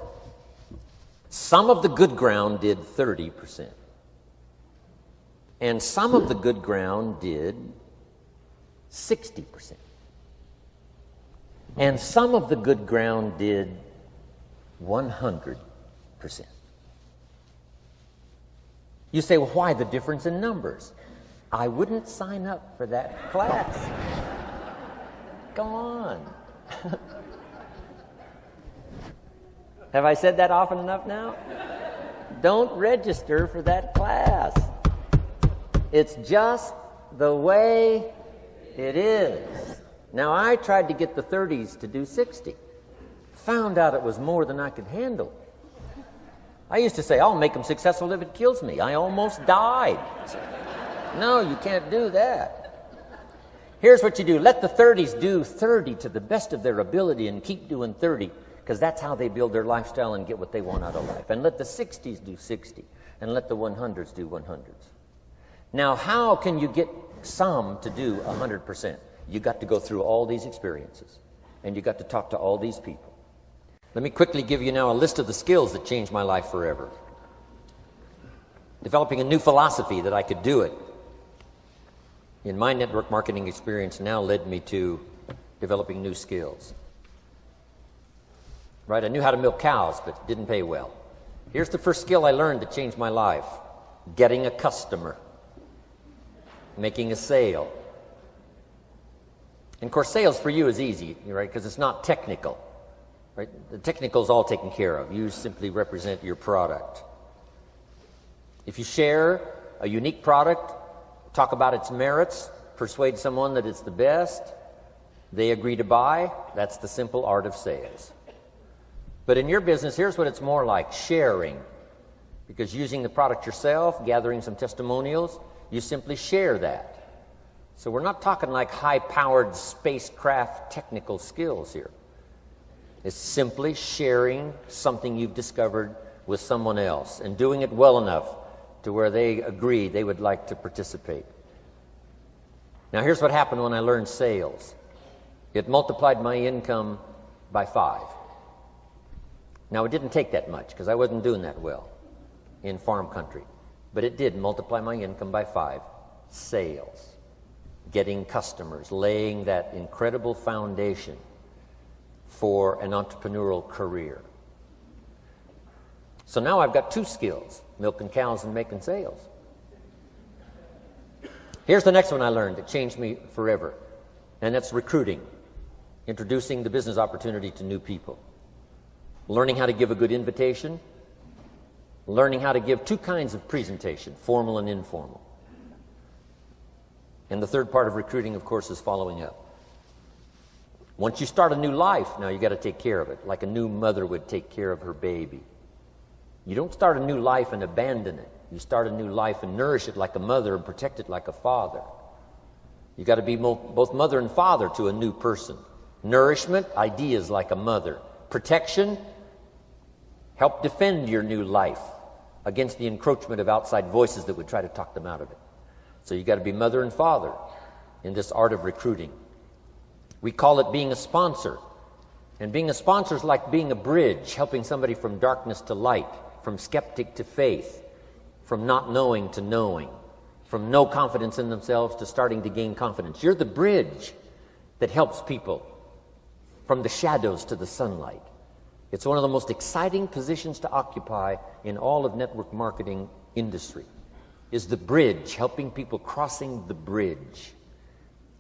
[SPEAKER 2] Some of the good ground did 30%. And some of the good ground did 60%. And some of the good ground did 100%. You say, well, why the difference in numbers? I wouldn't sign up for that class. Go on. Have I said that often enough now? Don't register for that class. It's just the way it is. Now, I tried to get the 30s to do 60. Found out it was more than I could handle. I used to say, I'll make them successful if it kills me. I almost died. No, you can't do that. Here's what you do. Let the 30s do 30 to the best of their ability and keep doing 30. because that's how they build their lifestyle and get what they want out of life. And let the 60s do 60, and let the 100s do 100s. Now, how can you get some to do 100%? You got to go through all these experiences, and you got to talk to all these people. Let me quickly give you now a list of the skills that changed my life forever. Developing a new philosophy that I could do it in my network marketing experience now led me to developing new skills. Right? I knew how to milk cows, but it didn't pay well. Here's the first skill I learned that changed my life: getting a customer, making a sale. And of course, sales for you is easy, right? Because it's not technical. Right? The technical is all taken care of. You simply represent your product. If you share a unique product, talk about its merits, persuade someone that it's the best, they agree to buy, that's the simple art of sales. But in your business, here's what it's more like: sharing. Because using the product yourself, gathering some testimonials, you simply share that. So we're not talking like high-powered spacecraft technical skills here. It's simply sharing something you've discovered with someone else and doing it well enough to where they agree they would like to participate. Now, here's what happened when I learned sales. It multiplied my income by 5. Now, it didn't take that much because I wasn't doing that well in farm country. But it did multiply my income by 5. Sales. Getting customers. Laying that incredible foundation for an entrepreneurial career. So now I've got 2 skills: milking cows and making sales. Here's the next one I learned that changed me forever, and that's recruiting. Introducing the business opportunity to new people. Learning how to give a good invitation. Learning how to give 2 kinds of presentation, formal and informal. And the third part of recruiting, of course, is following up. Once you start a new life, now you got to take care of it, like a new mother would take care of her baby. You don't start a new life and abandon it. You start a new life and nourish it like a mother and protect it like a father. You got to be both mother and father to a new person. Nourishment, ideas like a mother. Protection, help defend your new life against the encroachment of outside voices that would try to talk them out of it. So you got to be mother and father in this art of recruiting. We call it being a sponsor. And being a sponsor is like being a bridge, helping somebody from darkness to light, from skeptic to faith, from not knowing to knowing, from no confidence in themselves to starting to gain confidence. You're the bridge that helps people from the shadows to the sunlight. It's one of the most exciting positions to occupy in all of network marketing industry, is the bridge, helping people crossing the bridge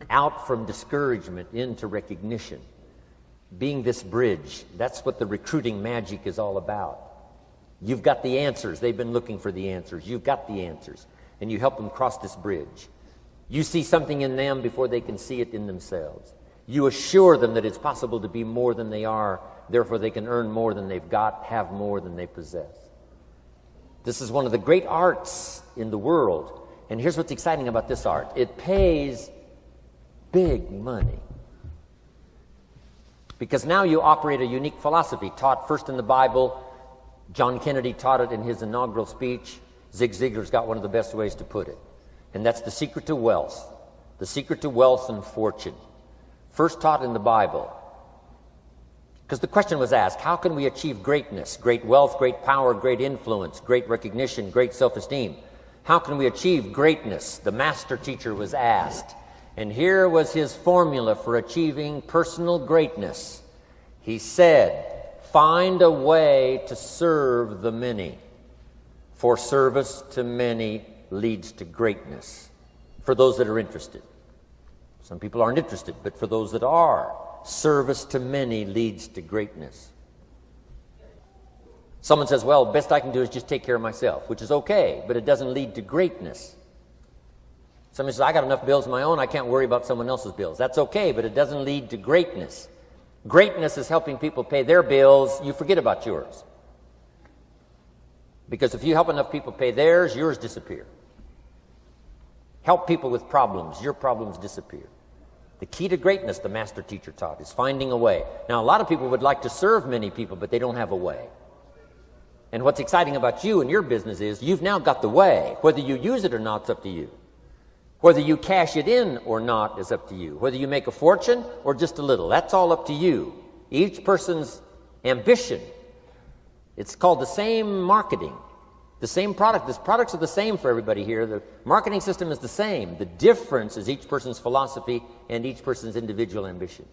[SPEAKER 2] out from discouragement into recognition. Being this bridge, that's what the recruiting magic is all about. You've got the answers. They've been looking for the answers. You've got the answers. And you help them cross this bridge. You see something in them before they can see it in themselves. You assure them that it's possible to be more than they are, therefore they can earn more than they've got, have more than they possess. This is one of the great arts in the world. And here's what's exciting about this art. It pays big money. Because now you operate a unique philosophy taught first in the Bible. John Kennedy taught it in his inaugural speech. Zig Ziglar's got one of the best ways to put it. And that's the secret to wealth. The secret to wealth and fortune. First taught in the Bible. Because the question was asked, how can we achieve greatness, great wealth, great power, great influence, great recognition, great self-esteem? How can we achieve greatness? The master teacher was asked. And here was his formula for achieving personal greatness. He said, find a way to serve the many, for service to many leads to greatness. For those that are interested. Some people aren't interested, but for those that are, service to many leads to greatness. Someone says, well, best I can do is just take care of myself, which is okay, but it doesn't lead to greatness. Somebody says, I got enough bills of my own, I can't worry about someone else's bills. That's okay, but it doesn't lead to greatness. Greatness is helping people pay their bills, you forget about yours. Because if you help enough people pay theirs, yours disappear. Help people with problems, your problems disappear. The key to greatness, the master teacher taught, is finding a way. Now, a lot of people would like to serve many people, but they don't have a way. And what's exciting about you and your business is you've now got the way. Whether you use it or not, it's up to you. Whether you cash it in or not is up to you. Whether you make a fortune or just a little, that's all up to you. Each person's ambition. It's called the same marketing. The same product. The products are the same for everybody here. The marketing system is the same. The difference is each person's philosophy and each person's individual ambition.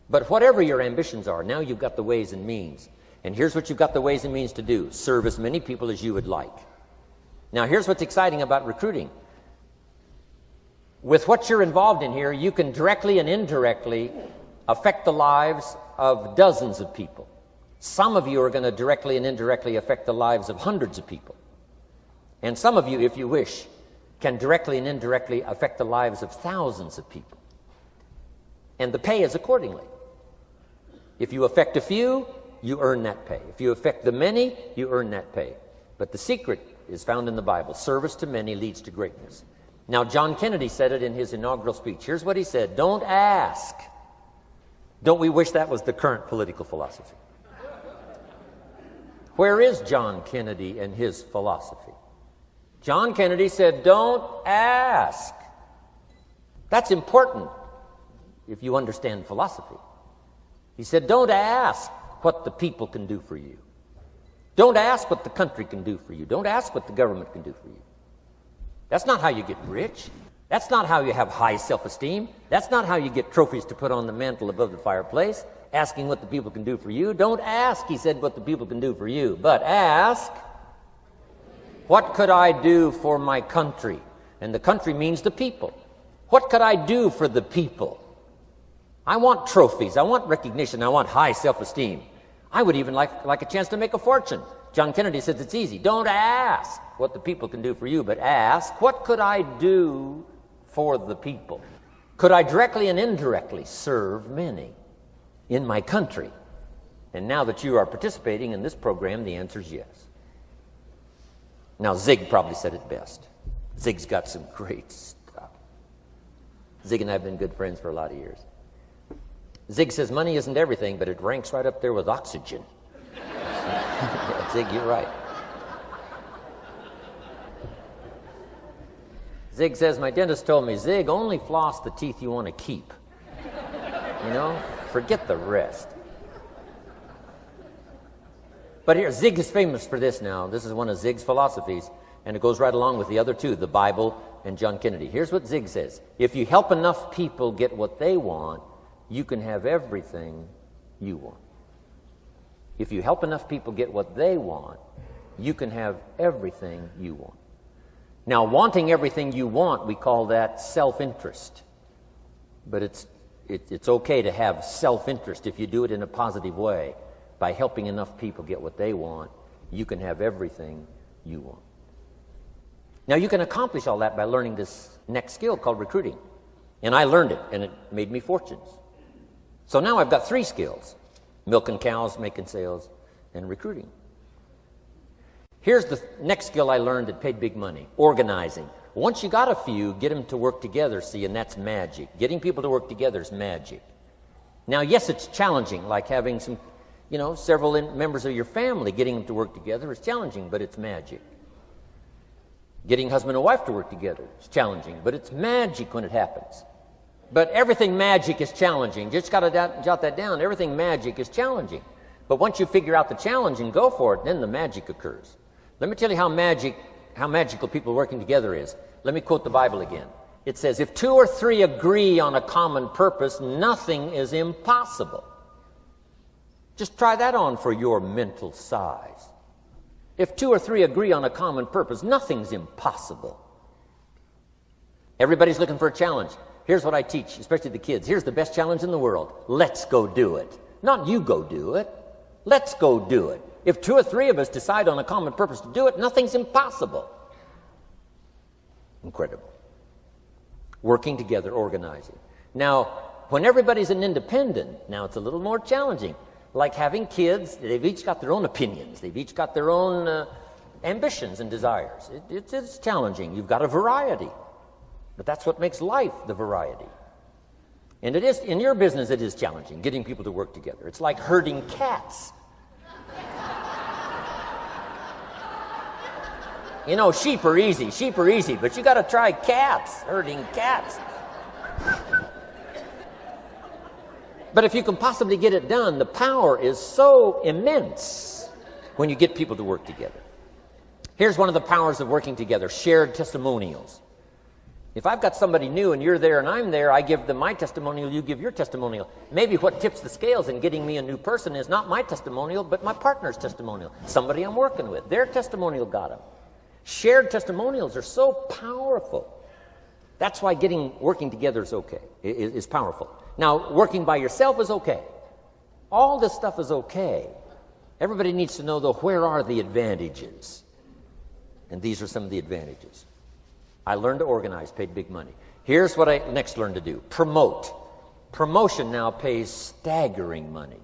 [SPEAKER 2] But whatever your ambitions are, now you've got the ways and means. And here's what you've got the ways and means to do. Serve as many people as you would like. Now, here's what's exciting about recruiting. With what you're involved in here, you can directly and indirectly affect the lives of dozens of people. Some of you are going to directly and indirectly affect the lives of hundreds of people. And some of you, if you wish, can directly and indirectly affect the lives of thousands of people. And the pay is accordingly. If you affect a few, you earn that pay. If you affect the many, you earn that pay. But the secret is found in the Bible. Service to many leads to greatness. Now, John Kennedy said it in his inaugural speech. Here's what he said: don't ask. Don't we wish that was the current political philosophy? Where is John Kennedy and his philosophy? John Kennedy said, don't ask. That's important if you understand philosophy. He said, don't ask what the people can do for you. Don't ask what the country can do for you. Don't ask what the government can do for you. That's not how you get rich. That's not how you have high self-esteem. That's not how you get trophies to put on the mantle above the fireplace, asking what the people can do for you. Don't ask, he said, what the people can do for you, but ask, what could I do for my country? And the country means the people. What could I do for the people? I want trophies. I want recognition. I want high self-esteem. I would even like a chance to make a fortune. John Kennedy says it's easy. Don't ask what the people can do for you, but ask, what could I do for the people? Could I directly and indirectly serve many in my country? And now that you are participating in this program, the answer is yes. Now, Zig probably said it best. Zig's got some great stuff. Zig and I have been good friends for a lot of years. Zig says money isn't everything, but it ranks right up there with oxygen. Yeah, Zig, you're right. Zig says, my dentist told me, Zig, only floss the teeth you want to keep. You know, forget the rest. But here, Zig is famous for this now. This is one of Zig's philosophies, and it goes right along with the other two, the Bible and John Kennedy. Here's what Zig says. If you help enough people get what they want, you can have everything you want. If you help enough people get what they want, you can have everything you want. Now, wanting everything you want, we call that self-interest. But it's okay to have self-interest if you do it in a positive way. By helping enough people get what they want, you can have everything you want. Now, you can accomplish all that by learning this next skill called recruiting. And I learned it, and it made me fortunes. So now I've got 3 skills: milking cows, making sales, and recruiting. Here's the next skill I learned that paid big money: organizing. Once you got a few, get them to work together, see, and that's magic. Getting people to work together is magic. Now, yes, it's challenging, like having several members of your family, getting them to work together is challenging, but it's magic. Getting husband and wife to work together is challenging, but it's magic when it happens. But everything magic is challenging. Just got to jot that down. Everything magic is challenging. But once you figure out the challenge and go for it, then the magic occurs. Let me tell you how magical people working together is. Let me quote the Bible again. It says, if 2 or 3 agree on a common purpose, nothing is impossible. Just try that on for your mental size. If 2 or 3 agree on a common purpose, nothing's impossible. Everybody's looking for a challenge. Here's what I teach, especially the kids. Here's the best challenge in the world. Let's go do it. Not you go do it. Let's go do it. If 2 or 3 of us decide on a common purpose to do it, nothing's impossible. Incredible. Working together, organizing. Now, when everybody's an independent, now it's a little more challenging. Like having kids, they've each got their own opinions. They've each got their own ambitions and desires. It's challenging. You've got a variety. But that's what makes life the variety. And it is, in your business, it is challenging, getting people to work together. It's like herding cats. You know, sheep are easy, but you got to try cats, herding cats. But if you can possibly get it done, the power is so immense when you get people to work together. Here's one of the powers of working together, shared testimonials. If I've got somebody new and you're there and I'm there, I give them my testimonial, you give your testimonial. Maybe what tips the scales in getting me a new person is not my testimonial, but my partner's testimonial. Somebody I'm working with, their testimonial got them. Shared testimonials are so powerful. That's why working together is okay, is powerful. Now, working by yourself is okay. All this stuff is okay. Everybody needs to know, though, where are the advantages? And these are some of the advantages. I learned to organize, paid big money. Here's what I next learned to do. Promote. Promotion now pays staggering money.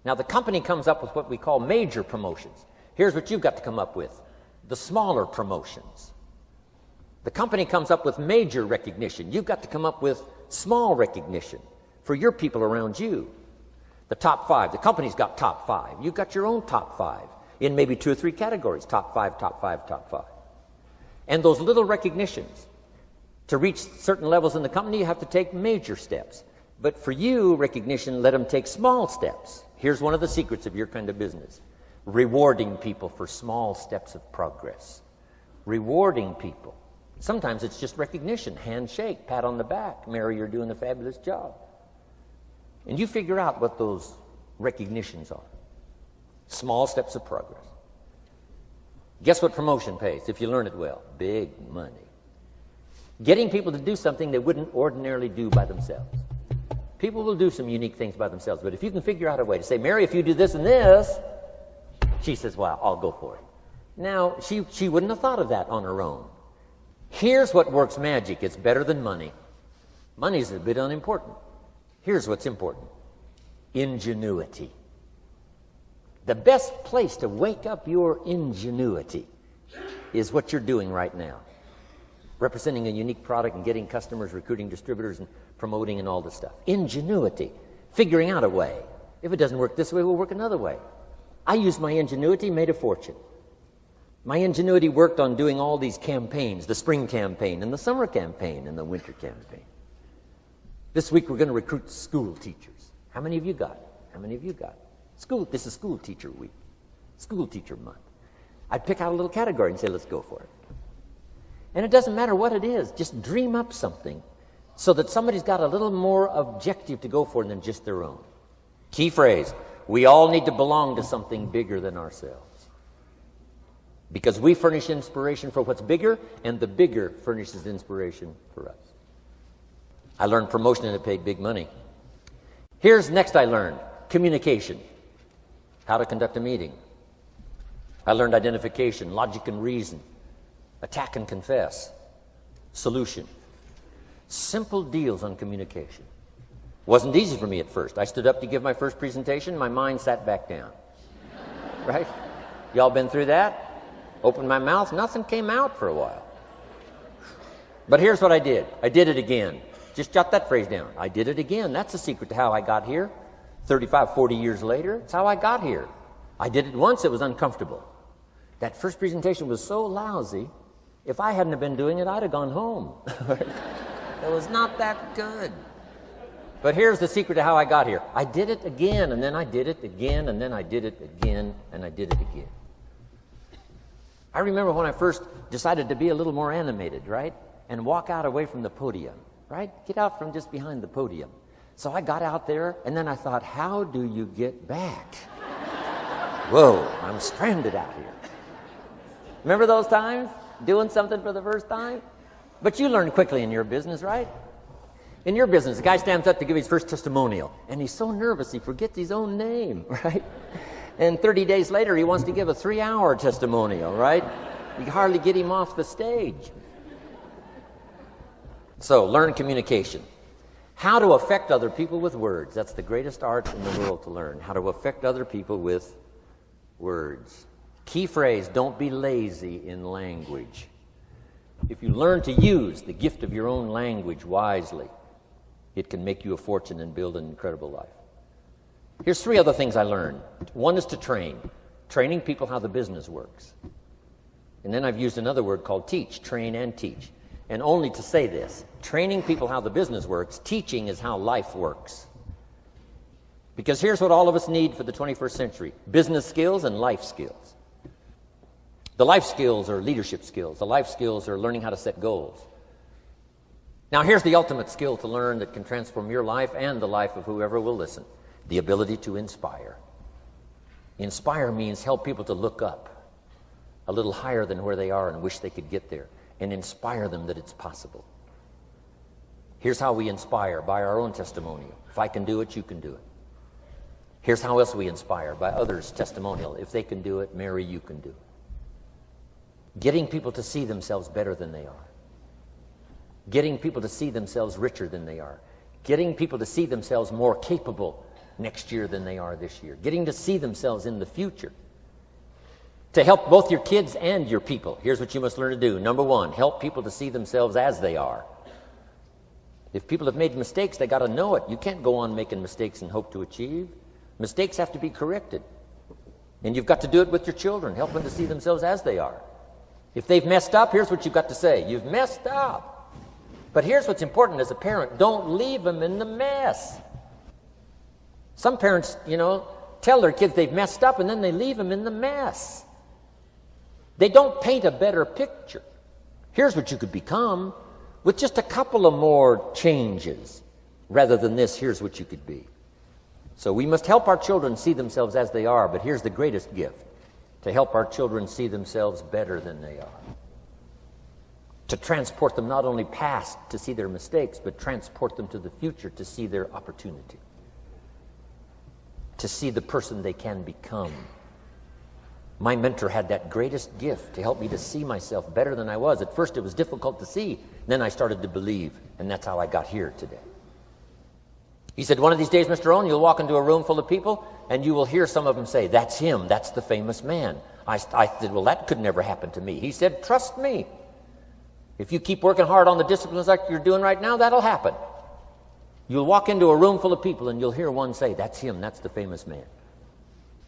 [SPEAKER 2] Now, the company comes up with what we call major promotions. Here's what you've got to come up with. The smaller promotions. The company comes up with major recognition. You've got to come up with small recognition for your people around you. The top 5. The company's got top 5. You've got your own top 5 in maybe 2 or 3 categories. Top 5, top 5, top 5. And those little recognitions, to reach certain levels in the company, you have to take major steps. But for you, recognition, let them take small steps. Here's one of the secrets of your kind of business. Rewarding people for small steps of progress. Rewarding people. Sometimes it's just recognition, handshake, pat on the back. Mary, you're doing a fabulous job. And you figure out what those recognitions are. Small steps of progress. Guess what promotion pays if you learn it well? Big money. Getting people to do something they wouldn't ordinarily do by themselves. People will do some unique things by themselves, but if you can figure out a way to say, Mary, if you do this and this, she says, well, I'll go for it. Now, she wouldn't have thought of that on her own. Here's what works magic. It's better than money. Money's a bit unimportant. Here's what's important. Ingenuity. The best place to wake up your ingenuity is what you're doing right now. Representing a unique product and getting customers, recruiting distributors, and promoting and all this stuff. Ingenuity. Figuring out a way. If it doesn't work this way, we'll work another way. I used my ingenuity, made a fortune. My ingenuity worked on doing all these campaigns, the spring campaign and the summer campaign and the winter campaign. This week we're going to recruit school teachers. How many of you got? How many of you got? This is school teacher week, school teacher month. I'd pick out a little category and say, let's go for it. And it doesn't matter what it is, just dream up something so that somebody's got a little more objective to go for than just their own. Key phrase, we all need to belong to something bigger than ourselves. Because we furnish inspiration for what's bigger, and the bigger furnishes inspiration for us. I learned promotion and it paid big money. Here's next I learned, communication. How to conduct a meeting. I learned identification, logic and reason, attack and confess, solution. Simple deals on communication. Wasn't easy for me at first. I stood up to give my first presentation, my mind sat back down. Right? Y'all been through that? Opened my mouth, nothing came out for a while. But here's what I did. I did it again. Just jot that phrase down. I did it again. That's the secret to how I got here. 35, 40 years later, it's how I got here. I did it once, it was uncomfortable. That first presentation was so lousy, if I hadn't have been doing it, I'd have gone home. It was not that good. But here's the secret to how I got here. I did it again, and then I did it again, and then I did it again, and I did it again. I remember when I first decided to be a little more animated, right? And walk out away from the podium, right? Get out from just behind the podium. So I got out there, and then I thought, how do you get back? Whoa, I'm stranded out here. Remember those times? Doing something for the first time? But you learn quickly in your business, right? In your business, the guy stands up to give his first testimonial, and he's so nervous he forgets his own name, right? And 30 days later, he wants to give a 3-hour testimonial, right? You can hardly get him off the stage. So, learn communication. How to affect other people with words. That's the greatest art in the world to learn. How to affect other people with words. Key phrase, don't be lazy in language. If you learn to use the gift of your own language wisely, it can make you a fortune and build an incredible life. Here's 3 other things I learned. One is to train. Training people how the business works. And then I've used another word called teach, train and teach. And only to say this, training people how the business works, teaching is how life works. Because here's what all of us need for the 21st century: business skills and life skills. The life skills are leadership skills. The life skills are learning how to set goals. Now here's the ultimate skill to learn that can transform your life and the life of whoever will listen: the ability to inspire. Inspire means help people to look up a little higher than where they are and wish they could get there, and inspire them that it's possible. Here's how we inspire: by our own testimonial. If I can do it, you can do it. Here's how else we inspire: by others' testimonial. If they can do it, Mary, you can do it. Getting people to see themselves better than they are. Getting people to see themselves richer than they are. Getting people to see themselves more capable next year than they are this year. Getting to see themselves in the future. To help both your kids and your people, here's what you must learn to do. Number 1, help people to see themselves as they are. If people have made mistakes, they got to know it. You can't go on making mistakes and hope to achieve. Mistakes have to be corrected. And you've got to do it with your children. Help them to see themselves as they are. If they've messed up, here's what you've got to say: you've messed up. But here's what's important as a parent: don't leave them in the mess. Some parents, tell their kids they've messed up and then they leave them in the mess. They don't paint a better picture. Here's what you could become with just a couple of more changes. Rather than this, here's what you could be. So we must help our children see themselves as they are, but here's the greatest gift: to help our children see themselves better than they are. To transport them not only past to see their mistakes, but transport them to the future to see their opportunity. To see the person they can become. My mentor had that greatest gift to help me to see myself better than I was. At first it was difficult to see. Then I started to believe, and that's how I got here today. He said, one of these days, Mr. Rohn, you'll walk into a room full of people, and you will hear some of them say, "That's him, that's the famous man." I said, well, that could never happen to me. He said, trust me. If you keep working hard on the disciplines like you're doing right now, that'll happen. You'll walk into a room full of people, and you'll hear one say, "That's him, that's the famous man."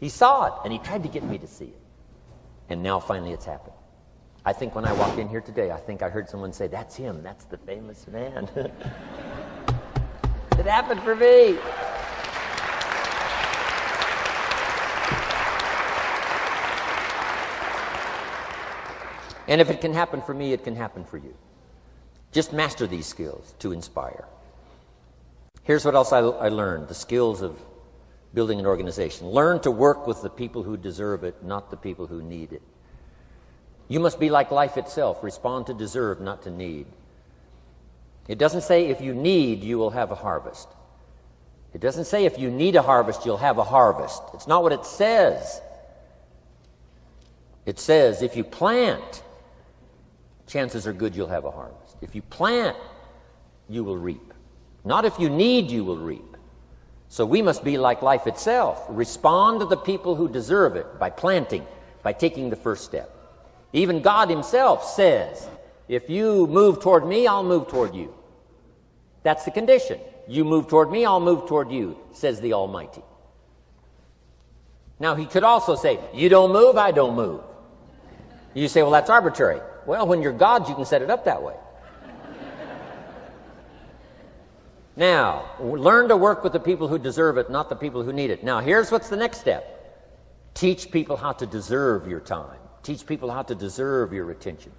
[SPEAKER 2] He saw it, and he tried to get me to see it. And now finally it's happened. I think when I walked in here today, I think I heard someone say, "That's him, that's the famous man." It happened for me. And if it can happen for me, it can happen for you. Just master these skills to inspire. Here's what else I learned: the skills of building an organization. Learn to work with the people who deserve it, not the people who need it. You must be like life itself. Respond to deserve, not to need. It doesn't say if you need, you will have a harvest. It doesn't say if you need a harvest, you'll have a harvest. It's not what it says. It says if you plant, chances are good you'll have a harvest. If you plant, you will reap. Not if you need, you will reap. So we must be like life itself. Respond to the people who deserve it by planting, by taking the first step. Even God himself says, if you move toward me, I'll move toward you. That's the condition. You move toward me, I'll move toward you, says the Almighty. Now he could also say, you don't move, I don't move. You say, well, that's arbitrary. Well, when you're God, you can set it up that way. Now, learn to work with the people who deserve it, not the people who need it. Now, here's what's the next step. Teach people how to deserve your time. Teach people how to deserve your attention.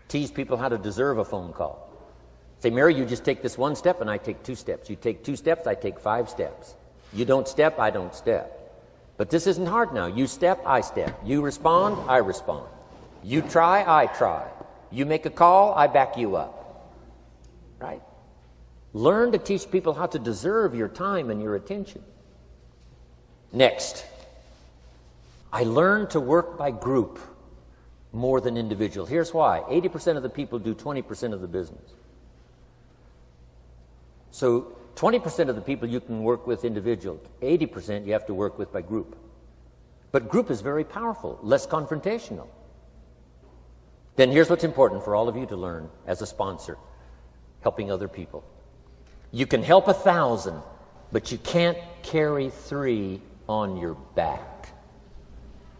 [SPEAKER 2] Teach people how to deserve a phone call. Say, Mary, you just take this one step and I take 2 steps. You take 2 steps, I take 5 steps. You don't step, I don't step. But this isn't hard now. You step, I step. You respond, I respond. You try, I try. You make a call, I back you up. Right? Learn to teach people how to deserve your time and your attention. Next, I learned to work by group more than individual. Here's why. 80% of the people do 20% of the business. So 20% of the people you can work with individual. 80% you have to work with by group. But group is very powerful, less confrontational. Then here's what's important for all of you to learn as a sponsor, helping other people. You can help 1,000, but you can't carry 3 on your back.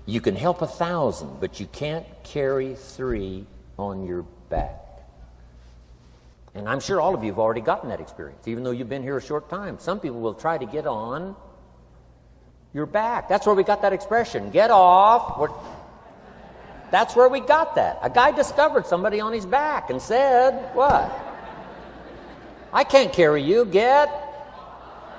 [SPEAKER 2] You can help 1,000, but you can't carry 3 on your back. And I'm sure all of you have already gotten that experience, even though you've been here a short time. Some people will try to get on your back. That's where we got that expression, get off. That's where we got that. A guy discovered somebody on his back and said, what? I can't carry you, get.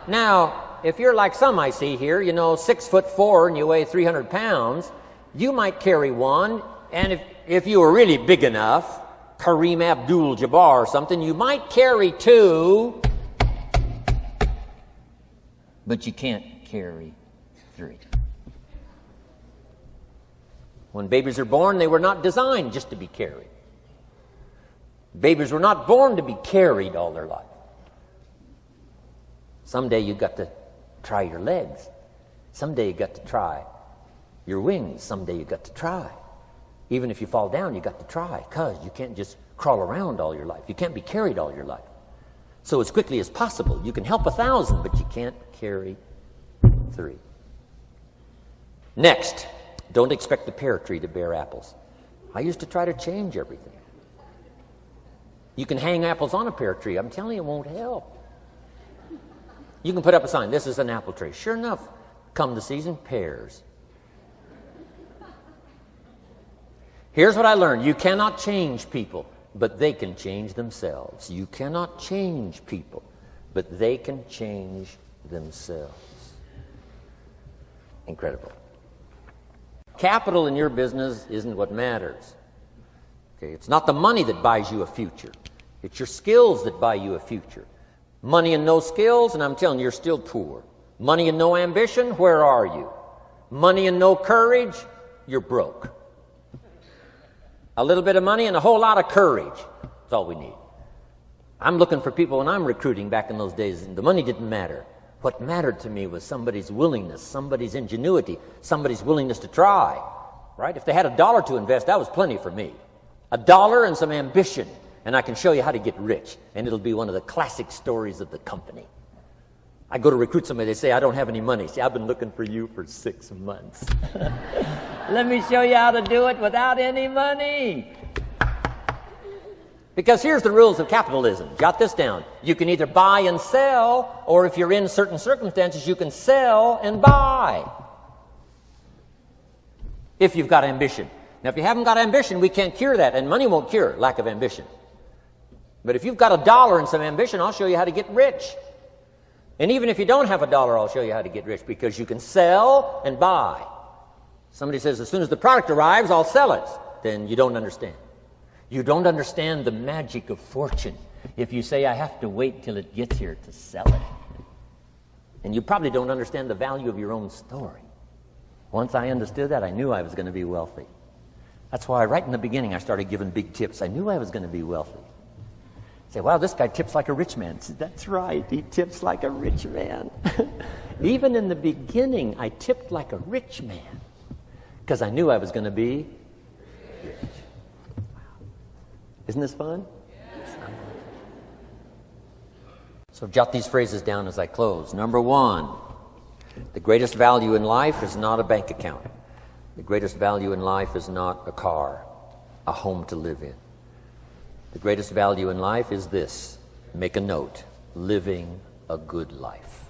[SPEAKER 2] Now, if you're like some I see here, 6'4" and you weigh 300 pounds, you might carry one, and if you were really big enough, Kareem Abdul-Jabbar or something, you might carry 2, but you can't carry 3. When babies are born, they were not designed just to be carried. Babies were not born to be carried all their life. Someday you got to try your legs. Someday you got to try your wings. Someday you got to try. Even if you fall down, you got to try, because you can't just crawl around all your life. You can't be carried all your life. So as quickly as possible, you can help 1,000, but you can't carry 3. Next, don't expect the pear tree to bear apples. I used to try to change everything. You can hang apples on a pear tree. I'm telling you, it won't help. You can put up a sign, this is an apple tree. Sure enough, come the season, pears. Here's what I learned. You cannot change people, but they can change themselves. You cannot change people, but they can change themselves. Incredible. Capital in your business isn't what matters. Okay, it's not the money that buys you a future. It's your skills that buy you a future. Money and no skills, and I'm telling you, you're still poor. Money and no ambition, where are you? Money and no courage, you're broke. A little bit of money and a whole lot of courage. That's all we need. I'm looking for people when I'm recruiting back in those days, and the money didn't matter. What mattered to me was somebody's willingness, somebody's ingenuity, somebody's willingness to try. Right? If they had $1 to invest, that was plenty for me. $1 and some ambition, and I can show you how to get rich. And it'll be one of the classic stories of the company. I go to recruit somebody, they say, I don't have any money. See, I've been looking for you for 6 months. Let me show you how to do it without any money. Because here's the rules of capitalism. Jot this down. You can either buy and sell, or if you're in certain circumstances, you can sell and buy. If you've got ambition. Now, if you haven't got ambition, we can't cure that, and money won't cure lack of ambition. But if you've got $1 and some ambition, I'll show you how to get rich. And even if you don't have $1, I'll show you how to get rich, because you can sell and buy. Somebody says, as soon as the product arrives, I'll sell it. Then you don't understand. You don't understand the magic of fortune if you say, I have to wait till it gets here to sell it. And you probably don't understand the value of your own story. Once I understood that, I knew I was going to be wealthy. That's why right in the beginning I started giving big tips. I knew I was going to be wealthy. Say, wow, this guy tips like a rich man. I said, that's right, he tips like a rich man. Even in the beginning, I tipped like a rich man because I knew I was going to be rich. Wow. Isn't this fun? Yes. So jot these phrases down as I close. Number 1, the greatest value in life is not a bank account. The greatest value in life is not a car, a home to live in. The greatest value in life is this. Make a note. Living a good life.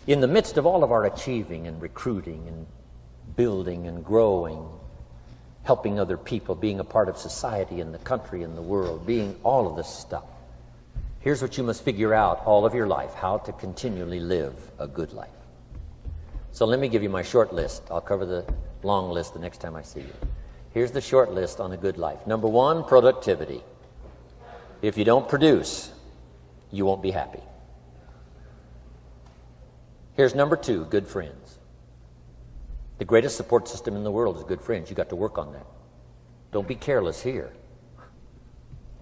[SPEAKER 2] In the midst of all of our achieving and recruiting and building and growing, helping other people, being a part of society and the country and the world, being all of this stuff, here's what you must figure out all of your life, how to continually live a good life. So let me give you my short list. I'll cover the long list the next time I see you. Here's the short list on a good life. Number 1, productivity. If you don't produce, you won't be happy. Here's number 2, good friends. The greatest support system in the world is good friends. You got to work on that. Don't be careless here.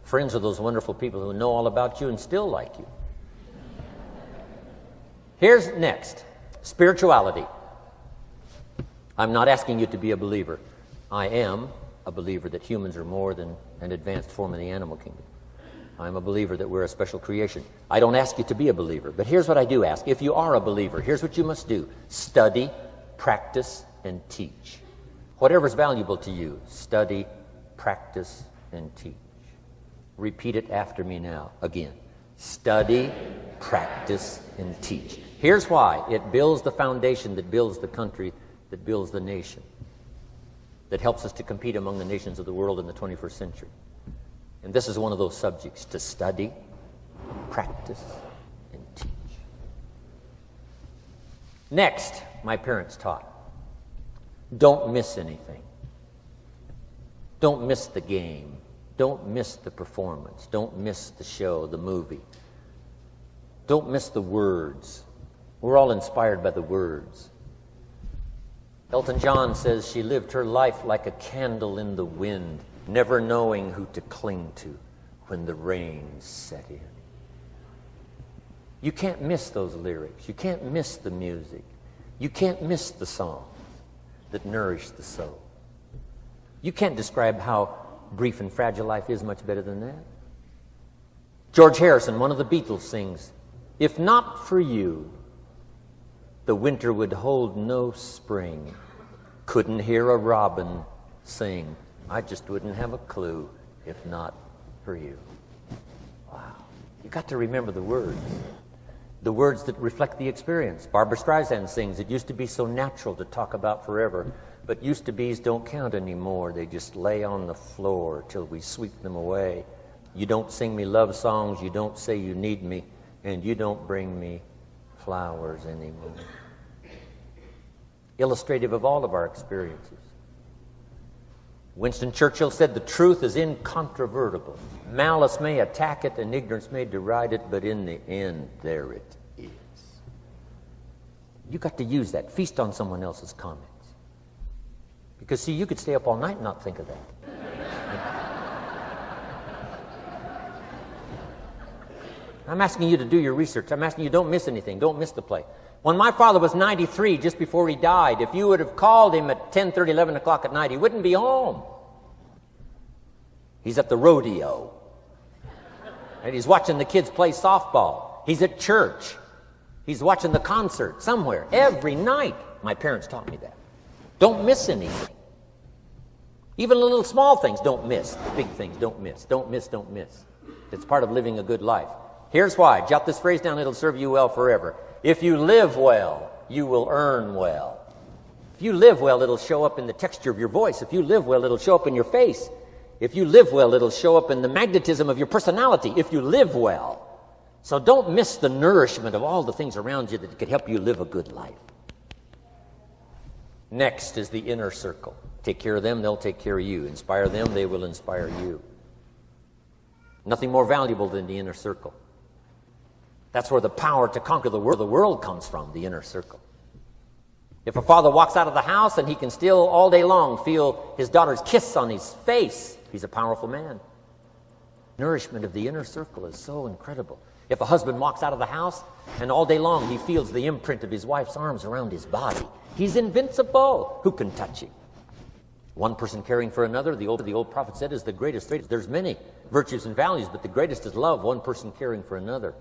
[SPEAKER 2] Friends are those wonderful people who know all about you and still like you. Here's next, spirituality. I'm not asking you to be a believer. I am, a believer that humans are more than an advanced form of the animal kingdom. I'm a believer that we're a special creation. I don't ask you to be a believer, but here's what I do ask. If you are a believer, here's what you must do. Study, practice, and teach. Whatever's valuable to you, study, practice, and teach. Repeat it after me now. Again. Study, practice, and teach. Here's why. It builds the foundation that builds the country, that builds the nation, that helps us to compete among the nations of the world in the 21st century. And this is one of those subjects, to study, practice, and teach. Next, my parents taught, don't miss anything. Don't miss the game. Don't miss the performance. Don't miss the show, the movie. Don't miss the words. We're all inspired by the words. Elton John says she lived her life like a candle in the wind, never knowing who to cling to when the rain set in. You can't miss those lyrics. You can't miss the music. You can't miss the songs that nourish the soul. You can't describe how brief and fragile life is much better than that. George Harrison, one of the Beatles, sings, "If not for you, the winter would hold no spring. Couldn't hear a robin sing. I just wouldn't have a clue if not for you." Wow. You got to remember the words that reflect the experience. Barbra Streisand sings, "It used to be so natural to talk about forever, but used-to-bes don't count anymore. They just lay on the floor till we sweep them away. You don't sing me love songs, you don't say you need me, and you don't bring me flowers anymore." Illustrative of all of our experiences. Winston Churchill said, "The truth is incontrovertible. Malice may attack it and ignorance may deride it, but in the end, there it is." You got to use that. Feast on someone else's comments. Because, see, you could stay up all night and not think of that. I'm asking you to do your research. I'm asking you, don't miss anything. Don't miss the play. When my father was 93, just before he died, if you would have called him at 10:30, 11 o'clock at night, he wouldn't be home. He's at the rodeo. And he's watching the kids play softball. He's at church. He's watching the concert somewhere. Every night. My parents taught me that. Don't miss anything. Even the little small things, don't miss. The big things, don't miss. Don't miss, don't miss. It's part of living a good life. Here's why. Jot this phrase down. It'll serve you well forever. If you live well, you will earn well. If you live well, it'll show up in the texture of your voice. If you live well, it'll show up in your face. If you live well, it'll show up in the magnetism of your personality. If you live well. So don't miss the nourishment of all the things around you that could help you live a good life. Next is the inner circle. Take care of them, they'll take care of you. Inspire them, they will inspire you. Nothing more valuable than the inner circle. That's where the power to conquer the world comes from, the inner circle. If a father walks out of the house and he can still all day long feel his daughter's kiss on his face, he's a powerful man. Nourishment of the inner circle is so incredible. If a husband walks out of the house and all day long he feels the imprint of his wife's arms around his body, he's invincible. Who can touch him? One person caring for another, the old prophet said, is the greatest. There's many virtues and values, but the greatest is love, one person caring for another.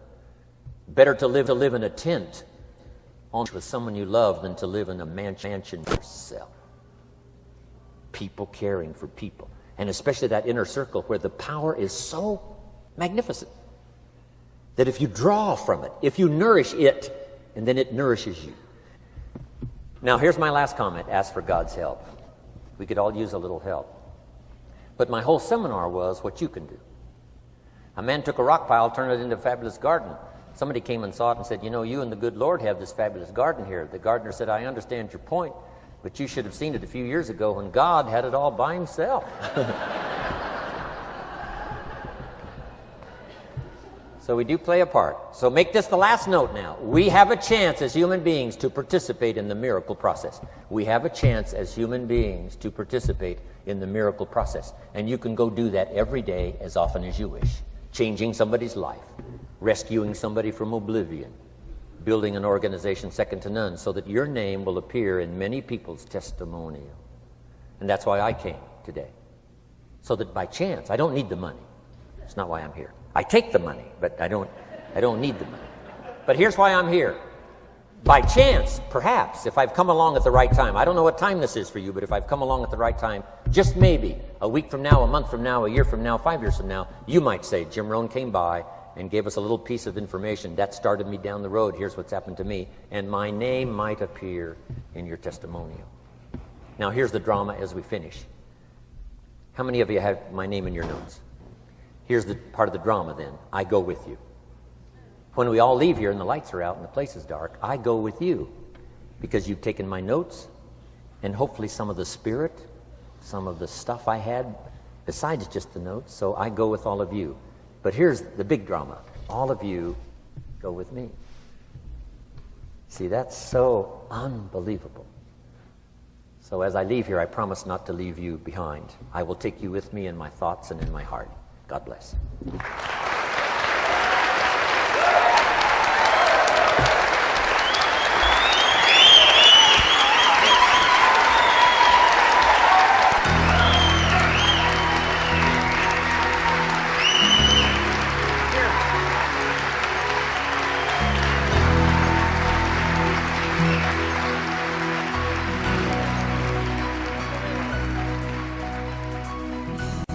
[SPEAKER 2] Better to live in a tent with someone you love than to live in a mansion yourself. People caring for people. And especially that inner circle where the power is so magnificent that if you draw from it, if you nourish it, and then it nourishes you. Now, here's my last comment. Ask for God's help. We could all use a little help. But my whole seminar was what you can do. A man took a rock pile, turned it into a fabulous garden. Somebody came and saw it and said, "You know, you and the good Lord have this fabulous garden here." The gardener said, "I understand your point, but you should have seen it a few years ago when God had it all by himself." So we do play a part. So make this the last note now. We have a chance as human beings to participate in the miracle process. We have a chance as human beings to participate in the miracle process. And you can go do that every day as often as you wish. Changing somebody's life. Rescuing somebody from oblivion. Building an organization second to none so that your name will appear in many people's testimonial. And that's why I came today. so that by chance, I don't need the money. It's not why I'm here. I take the money, but I don't need the money. But here's why I'm here. By chance, perhaps, if I've come along at the right time, I don't know what time this is for you, but if I've come along at the right time, just maybe, a week from now, a month from now, a year from now, 5 years from now, you might say, Jim Rohn came by and gave us a little piece of information. That started me down the road. Here's what's happened to me. And my name might appear in your testimonial. Now, here's the drama as we finish. How many of you have my name in your notes? Here's the part of the drama then. I go with you. When we all leave here and the lights are out and the place is dark, I go with you because you've taken my notes and hopefully some of the spirit, some of the stuff I had besides just the notes. So I go with all of you. But here's the big drama. All of you go with me. See, that's so unbelievable. So as I leave here, I promise not to leave you behind. I will take you with me in my thoughts and in my heart. God bless.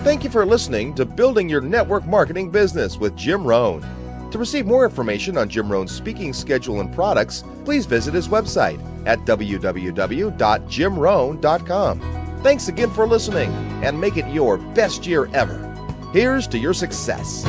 [SPEAKER 1] Thank you for listening to Building Your Network Marketing Business with Jim Rohn. To receive more information on Jim Rohn's speaking schedule and products, please visit his website at www.jimrohn.com. Thanks again for listening, and make it your best year ever. Here's to your success.